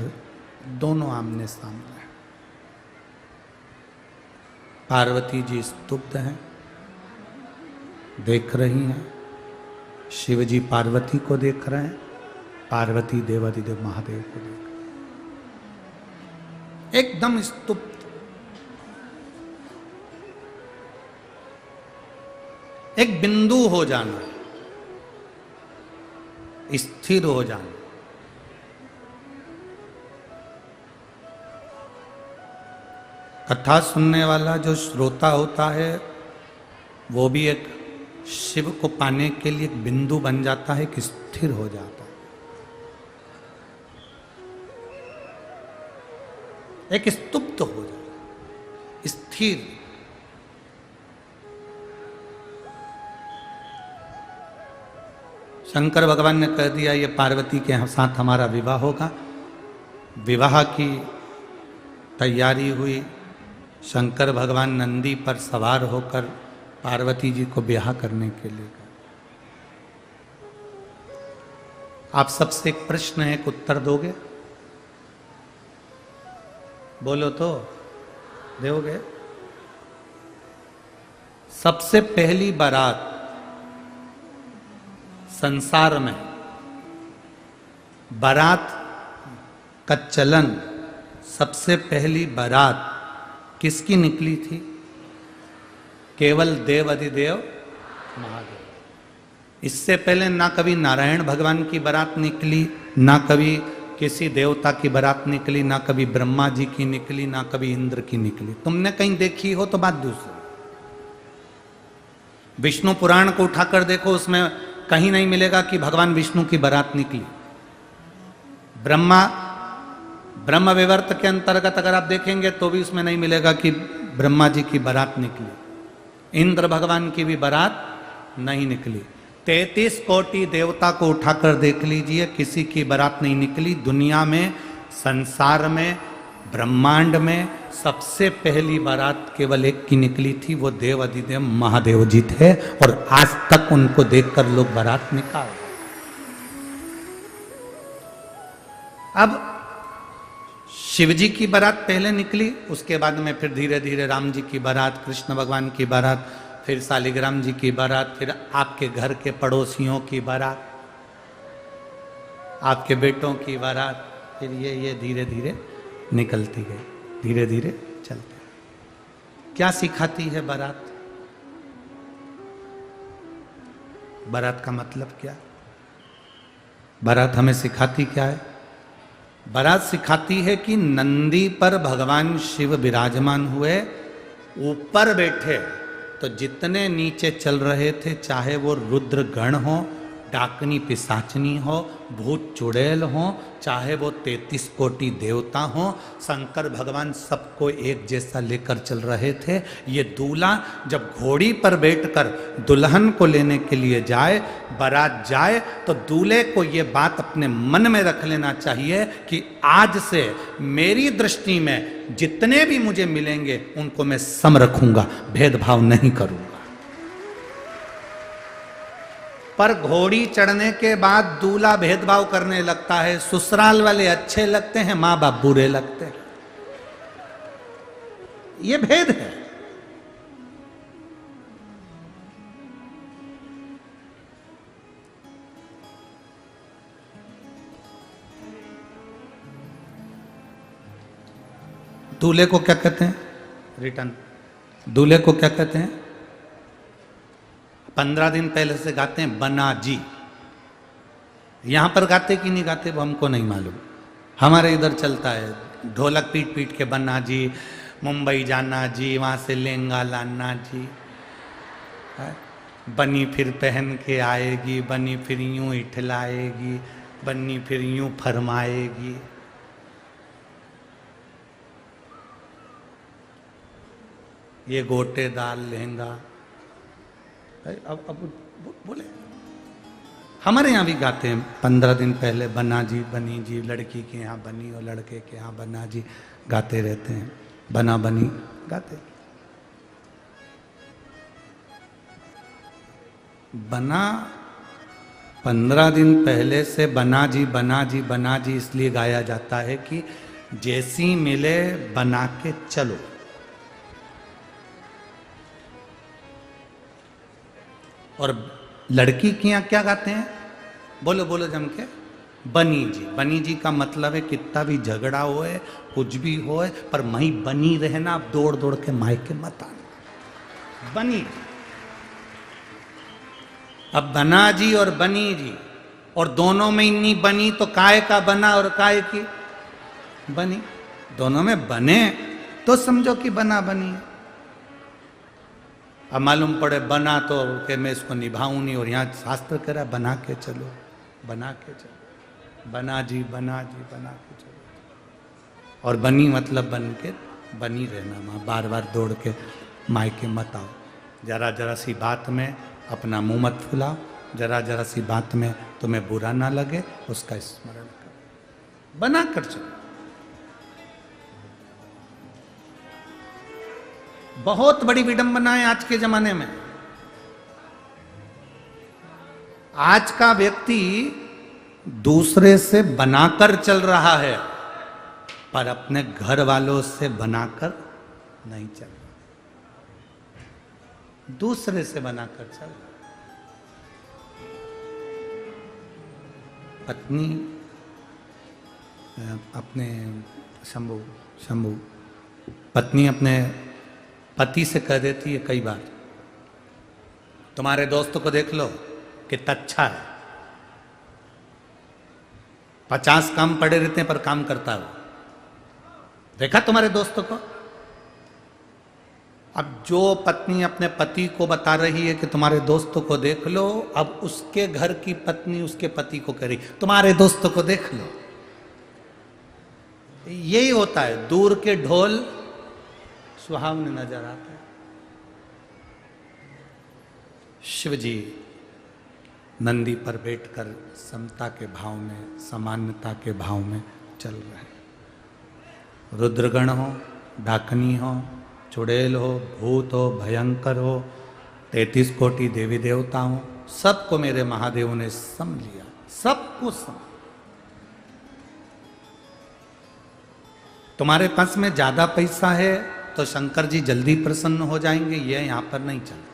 दोनों आमने सामने हैं। पार्वती जी स्तुब्ध हैं, देख रही हैं। शिव जी पार्वती को देख रहे हैं, पार्वती देवादिदेव महादेव को देख रहे हैं। एकदम स्तुब्ध। एक बिंदु हो जाना, स्थिर हो जाना। कथा सुनने वाला जो श्रोता होता है वो भी एक शिव को पाने के लिए एक बिंदु बन जाता है, कि स्थिर हो जाता है, एक स्तुप्त हो जाता, स्थिर। शंकर भगवान ने कह दिया ये पार्वती के साथ हमारा विवाह होगा। विवाह की तैयारी हुई। शंकर भगवान नंदी पर सवार होकर पार्वती जी को ब्याह करने के लिए गए। आप सबसे एक प्रश्न है, एक उत्तर दोगे? बोलो तो दोगे। सबसे पहली बारात संसार में बारात का चलन, सबसे पहली बारात किसकी निकली थी? केवल देव अधिदेव महादेव। इससे पहले ना कभी नारायण भगवान की बारात निकली, ना कभी किसी देवता की बारात निकली, ना कभी ब्रह्मा जी की निकली, ना कभी इंद्र की निकली। तुमने कहीं देखी हो तो बात दूसरी। विष्णु पुराण को उठाकर देखो, उसमें कहीं नहीं मिलेगा कि भगवान विष्णु की बारात निकली। ब्रह्म विवर्त के अंतर्गत अगर आप देखेंगे तो भी उसमें नहीं मिलेगा कि ब्रह्मा जी की बारात निकली। इंद्र भगवान की भी बारात नहीं निकली। 33 कोटि देवता को उठाकर देख लीजिए, किसी की बारात नहीं निकली। दुनिया में, संसार में, ब्रह्मांड में सबसे पहली बारात केवल एक की निकली थी, वो देव अधिदेव महादेव जी थे, और आज तक उनको देखकर लोग बारात निकाल। अब शिव जी की बारात पहले निकली, उसके बाद में फिर धीरे धीरे राम जी की बारात, कृष्ण भगवान की बारात, फिर शालिग्राम जी की बारात, फिर आपके घर के पड़ोसियों की बारात, आपके बेटों की बारात, फिर ये धीरे धीरे निकलती गई, धीरे धीरे चलती। क्या सिखाती है बारात? बारात का मतलब क्या? बारात हमें सिखाती क्या है? बारात सिखाती है कि नंदी पर भगवान शिव विराजमान हुए, ऊपर बैठे तो जितने नीचे चल रहे थे, चाहे वो रुद्र गण हो, डाकनी पिशाचनी हो, भूत चुड़ैल हो, चाहे वो 33 कोटि देवता हो, शंकर भगवान सबको एक जैसा लेकर चल रहे थे। ये दूल्हा जब घोड़ी पर बैठकर दुल्हन को लेने के लिए जाए, बारात जाए, तो दूल्हे को ये बात अपने मन में रख लेना चाहिए कि आज से मेरी दृष्टि में जितने भी मुझे मिलेंगे उनको मैं सम रखूंगा, भेदभाव नहीं करूंगा। पर घोड़ी चढ़ने के बाद दूल्हा भेदभाव करने लगता है, ससुराल वाले अच्छे लगते हैं, मां बाप बुरे लगते हैं। ये भेद है। दूल्हे को क्या कहते हैं? रिटर्न। दूल्हे को क्या कहते हैं? 15 दिन पहले से गाते हैं बना जी। यहां पर गाते कि नहीं गाते वो हमको नहीं मालूम। हमारे इधर चलता है, ढोलक पीट पीट के बना जी, मुंबई जाना जी, वहां से लहंगा लाना जी, बनी फिर पहन के आएगी, बनी फिर यूं इठलाएगी, बनी फिर यूं फरमाएगी। ये गोटेदार लहंगा। अब बोले हमारे यहाँ भी गाते हैं 15 दिन पहले बना जी बनी जी, लड़की के यहाँ बनी और लड़के के यहाँ बना जी, गाते रहते हैं, बना बनी गाते। बना 15 दिन पहले से बना जी बना जी बना जी इसलिए गाया जाता है कि जैसी मिले बना के चलो। और लड़की के यहाँ क्या गाते हैं? बोलो बोलो जम के, बनी जी। बनी जी का मतलब है कितना भी झगड़ा होए, कुछ भी होए, पर मई बनी रहना, आप दौड़ दौड़ के मायके मत आना। बनी। अब बना जी और बनी जी, और दोनों में इन्नी बनी तो काय का बना और काय की बनी। दोनों में बने तो समझो कि बना बनी है। अब मालूम पड़े बना तो कि मैं इसको निभाऊं नहीं, और यहाँ शास्त्र कह रहा है बना के चलो, बना के चलो, बना जी बना जी बना के चलो। और बनी मतलब बन के बनी रहना, माँ बार बार दौड़ के मायके मत आओ। जरा जरा सी बात में अपना मुंह मत फुलाओ, जरा जरा सी बात में तुम्हें बुरा ना लगे उसका स्मरण करो, बना कर चलो। बहुत बड़ी विडंबना है आज के जमाने में। आज का व्यक्ति दूसरे से बनाकर चल रहा है, पर अपने घर वालों से बनाकर नहीं चल रहा, दूसरे से बनाकर चल रहा। पत्नी अपने शंभू शंभू पत्नी अपने पति से कह देती है कई बार, तुम्हारे दोस्त को देख लो कितना अच्छा है, 50 काम पड़े रहते हैं पर काम करता है। देखा तुम्हारे दोस्त को? अब जो पत्नी अपने पति को बता रही है कि तुम्हारे दोस्तों को देख लो, अब उसके घर की पत्नी उसके पति को कह रही तुम्हारे दोस्तों को देख लो। यही होता है, दूर के ढोल सुहावने नजर आते हैं। शिव जी नंदी पर बैठकर समता के भाव में, सामान्यता के भाव में चल रहे हैं। रुद्रगण हो, डाकनी हो, चुड़ैल हो, भूत हो, भयंकर हो, 33 कोटि देवी देवता हो, सबको मेरे महादेव ने सम लिया, सबको सम। तुम्हारे पास में ज्यादा पैसा है तो शंकर जी जल्दी प्रसन्न हो जाएंगे, ये यहां पर नहीं चलता।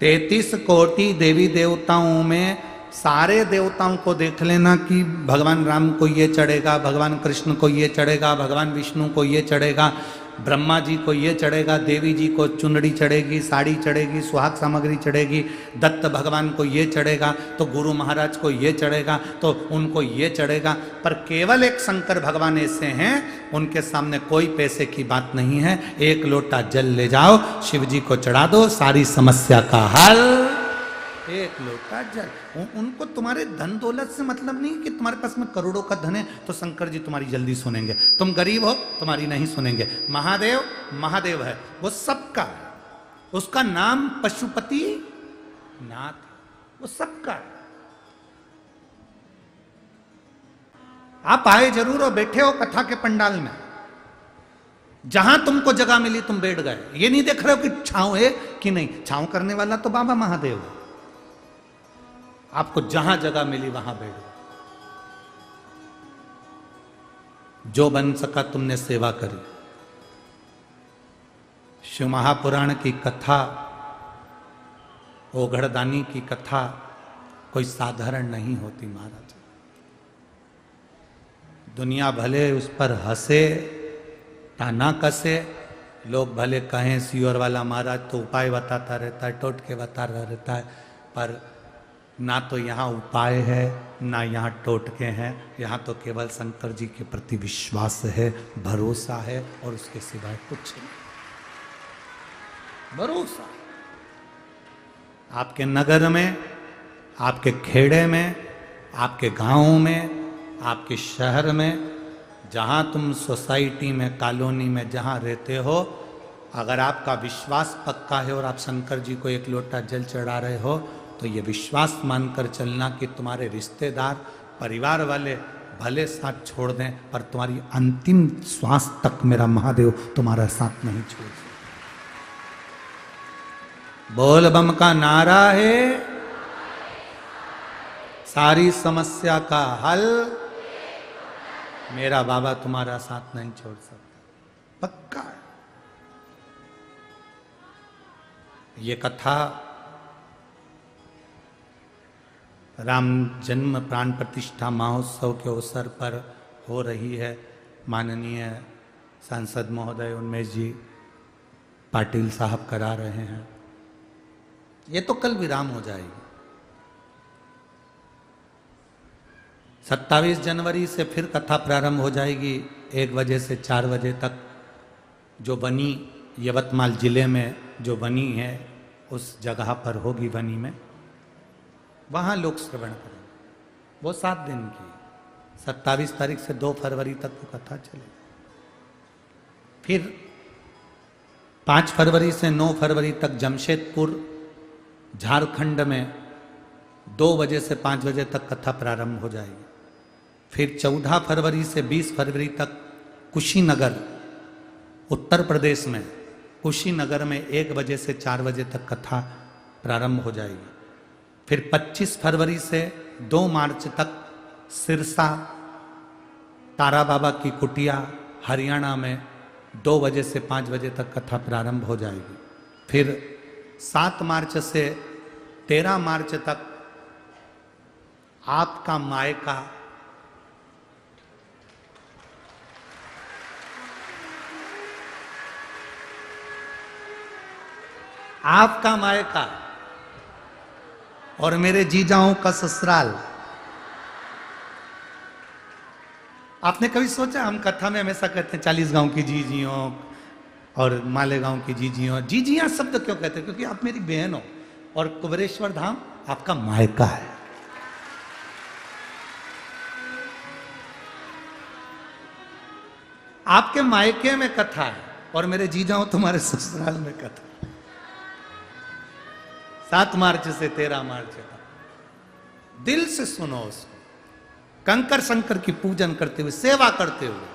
33 कोटि देवी देवताओं में सारे देवताओं को देख लेना कि भगवान राम को ये चढ़ेगा, भगवान कृष्ण को ये चढ़ेगा, भगवान विष्णु को ये चढ़ेगा, ब्रह्मा जी को ये चढ़ेगा, देवी जी को चुनरी चढ़ेगी, साड़ी चढ़ेगी, सुहाग सामग्री चढ़ेगी, दत्त भगवान को ये चढ़ेगा, तो गुरु महाराज को ये चढ़ेगा, तो उनको ये चढ़ेगा। पर केवल एक शंकर भगवान ऐसे हैं, उनके सामने कोई पैसे की बात नहीं है। एक लोटा जल ले जाओ, शिव जी को चढ़ा दो, सारी समस्या का हल। एक लोटा जल। उनको तुम्हारे धन दौलत से मतलब नहीं कि तुम्हारे पास में करोड़ों का धन है तो शंकर जी तुम्हारी जल्दी सुनेंगे, तुम गरीब हो तुम्हारी नहीं सुनेंगे। महादेव महादेव है, वो सबका है, उसका नाम पशुपति नाथ, वो सबका है। आप आए जरूर हो, बैठे हो कथा के पंडाल में, जहां तुमको जगह मिली तुम बैठ गए। ये नहीं देख रहे हो कि छांव है कि नहीं, छांव करने वाला तो बाबा महादेव है। आपको जहां जगह मिली वहां बैठो, जो बन सका तुमने सेवा करी। शिव महापुराण की कथा, ओघड़दानी की कथा कोई साधारण नहीं होती महाराज। दुनिया भले उस पर हंसे, ताना कसे, लोग भले कहें सियोर वाला महाराज तो उपाय बताता रहता है, टोटके बताता रहता है, पर ना तो यहाँ उपाय है ना यहाँ टोटके हैं, यहाँ तो केवल शंकर जी के प्रति विश्वास है, भरोसा है, और उसके सिवाय कुछ नहीं। भरोसा आपके नगर में, आपके खेड़े में, आपके गांव में, आपके शहर में, जहाँ तुम सोसाइटी में, कॉलोनी में जहाँ रहते हो, अगर आपका विश्वास पक्का है और आप शंकर जी को एक लोटा जल चढ़ा रहे हो, तो ये विश्वास मानकर चलना कि तुम्हारे रिश्तेदार, परिवार वाले भले साथ छोड़ दें, पर तुम्हारी अंतिम श्वास तक मेरा महादेव तुम्हारा साथ नहीं छोड़ सकता। बोल बम का नारा है, सारी समस्या का हल, मेरा बाबा तुम्हारा साथ नहीं छोड़ सकता, पक्का है। ये कथा राम जन्म प्राण प्रतिष्ठा महोत्सव के अवसर पर हो रही है। माननीय सांसद महोदय उन्मेष जी पाटिल साहब करा रहे हैं। ये तो कल विराम हो जाएगी। 27 जनवरी से फिर कथा प्रारंभ हो जाएगी 1 बजे से 4 बजे तक। जो बनी यवतमाल जिले में जो बनी है उस जगह पर होगी, बनी में, वहां लोग श्रवण करेंगे। वो 7 दिन की, 27 तारीख से 2 फरवरी तक वो कथा चलेगी। फिर 5 फरवरी से 9 फरवरी तक जमशेदपुर झारखंड में 2 बजे से 5 बजे तक कथा प्रारंभ हो जाएगी। फिर 14 फरवरी से 20 फरवरी तक कुशीनगर उत्तर प्रदेश में, कुशीनगर में 1 बजे से 4 बजे तक कथा प्रारंभ हो जाएगी। फिर 25 फरवरी से 2 मार्च तक सिरसा तारा बाबा की कुटिया हरियाणा में 2 बजे से 5 बजे तक कथा प्रारंभ हो जाएगी। फिर 7 मार्च से 13 मार्च तक आपका मायका आपका मायका और मेरे जीजाओं का ससुराल। आपने कभी सोचा, हम कथा में हमेशा कहते हैं 40 गांव की जीजियों और मालेगांव की जीजियों। जीजियां शब्द क्यों कहते हैं? क्योंकि आप मेरी बहन हो और कुबेरेश्वर धाम आपका मायका है। आपके मायके में कथा है और मेरे जीजाओं तुम्हारे ससुराल में कथा। 7 मार्च से 13 मार्च तक दिल से सुनो उसको, कंकर शंकर की पूजन करते हुए, सेवा करते हुए।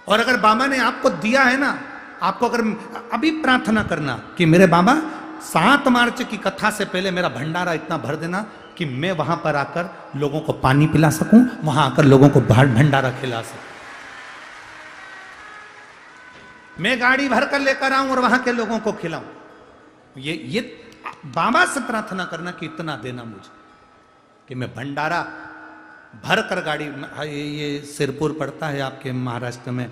और अगर बाबा ने आपको दिया है ना, आपको अगर अभी प्रार्थना करना कि मेरे बाबा 7 मार्च की कथा से पहले मेरा भंडारा इतना भर देना कि मैं वहां पर आकर लोगों को पानी पिला सकूं, वहां आकर लोगों को भंडारा खिला सकूं, मैं गाड़ी भर कर लेकर आऊं और वहां के लोगों को खिलाऊं। ये बाबा से प्रार्थना करना कि इतना देना मुझे कि मैं भंडारा भर कर गाड़ी। ये सिरपुर पड़ता है आपके महाराष्ट्र में।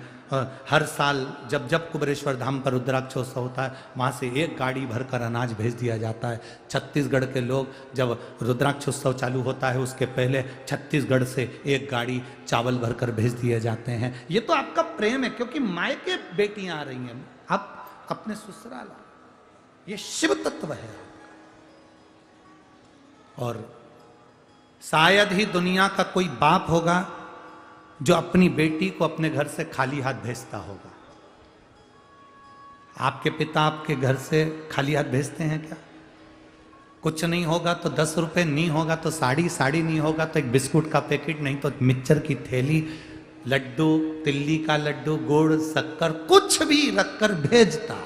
हर साल जब जब कुबेरेश्वर धाम पर रुद्राक्षोत्सव होता है, वहाँ से एक गाड़ी भरकर अनाज भेज दिया जाता है। छत्तीसगढ़ के लोग जब रुद्राक्षोत्सव चालू होता है उसके पहले छत्तीसगढ़ से एक गाड़ी चावल भरकर भेज दिए जाते हैं। ये तो आपका प्रेम है, क्योंकि मायके बेटियां आ रही हैं, आप अपने ससुराल, ये शिव तत्व है। और शायद ही दुनिया का कोई बाप होगा जो अपनी बेटी को अपने घर से खाली हाथ भेजता होगा। आपके पिता आपके घर से खाली हाथ भेजते हैं क्या? कुछ नहीं होगा तो 10 रुपए, नहीं होगा तो साड़ी नहीं होगा तो एक बिस्कुट का पैकेट, नहीं तो मिक्सचर की थैली, लड्डू, तिल्ली का लड्डू, गुड़, शक्कर, कुछ भी रखकर भेजता।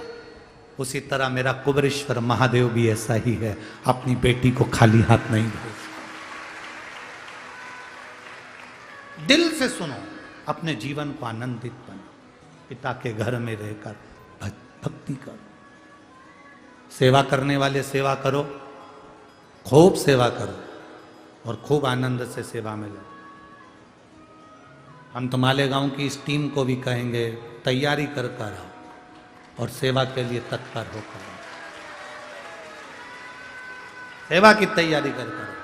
उसी तरह मेरा कुबेरेश्वर महादेव भी ऐसा ही है, अपनी बेटी को खाली हाथ नहीं भेजता। दिल से सुनो, अपने जीवन को आनंदित बनो, पिता के घर में रहकर भक्ति करो। सेवा करने वाले सेवा करो, खूब सेवा करो और खूब आनंद से सेवा में लो। हम तो मालेगांव की इस टीम को भी कहेंगे, तैयारी कर कर आओ और सेवा के लिए तत्पर होकर आओ। सेवा की तैयारी कर कर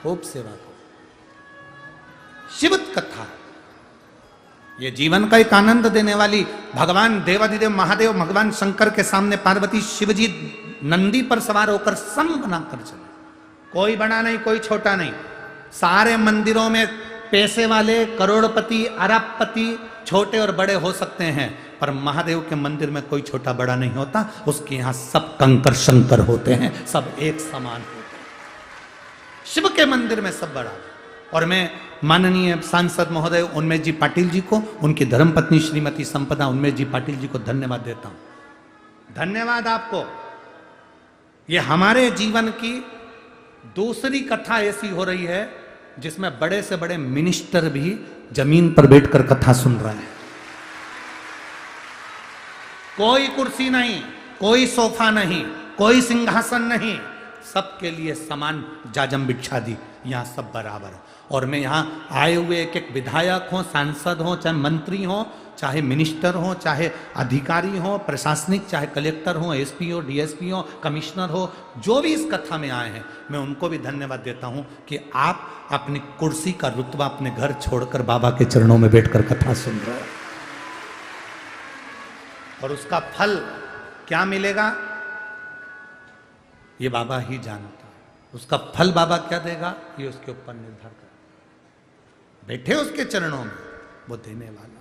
खूब सेवा करो। शिव कथा ये जीवन का एक आनंद देने वाली। भगवान देवाधिदेव महादेव भगवान शंकर के सामने पार्वती शिवजी नंदी पर सवार होकर सम बनाकर चले। कोई बड़ा नहीं, कोई छोटा नहीं। सारे मंदिरों में पैसे वाले, करोड़पति, अरबपति, छोटे और बड़े हो सकते हैं, पर महादेव के मंदिर में कोई छोटा बड़ा नहीं होता। उसके यहां सब कंकर शंकर होते हैं, सब एक समान होते हैं। शिव के मंदिर में सब बड़ा। और मैं माननीय सांसद महोदय उन्मेष जी पाटिल जी को, उनकी धर्मपत्नी श्रीमती संपदा उन्मेष जी पाटिल जी को धन्यवाद देता हूं। धन्यवाद आपको। ये हमारे जीवन की दूसरी कथा ऐसी हो रही है जिसमें बड़े से बड़े मिनिस्टर भी जमीन पर बैठकर कथा सुन रहे हैं। कोई कुर्सी नहीं, कोई सोफा नहीं, कोई सिंहासन नहीं, सबके लिए समान जाजम भिक्षा दी। यहां सब बराबर है। और मैं यहां आए हुए एक एक विधायक हो, सांसद हो, चाहे मंत्री हो, चाहे मिनिस्टर हो, चाहे अधिकारी हो, प्रशासनिक, चाहे कलेक्टर हो, एसपी हो, डीएसपी हो, कमिश्नर हो, जो भी इस कथा में आए हैं, मैं उनको भी धन्यवाद देता हूं कि आप अपनी कुर्सी का रुतबा अपने घर छोड़कर बाबा के चरणों में बैठकर कथा सुन रहे हो। और उसका फल क्या मिलेगा ये बाबा ही जानता है। उसका फल बाबा क्या देगा ये उसके ऊपर निर्भर कर। बैठे उसके चरणों में, वो देने वाला।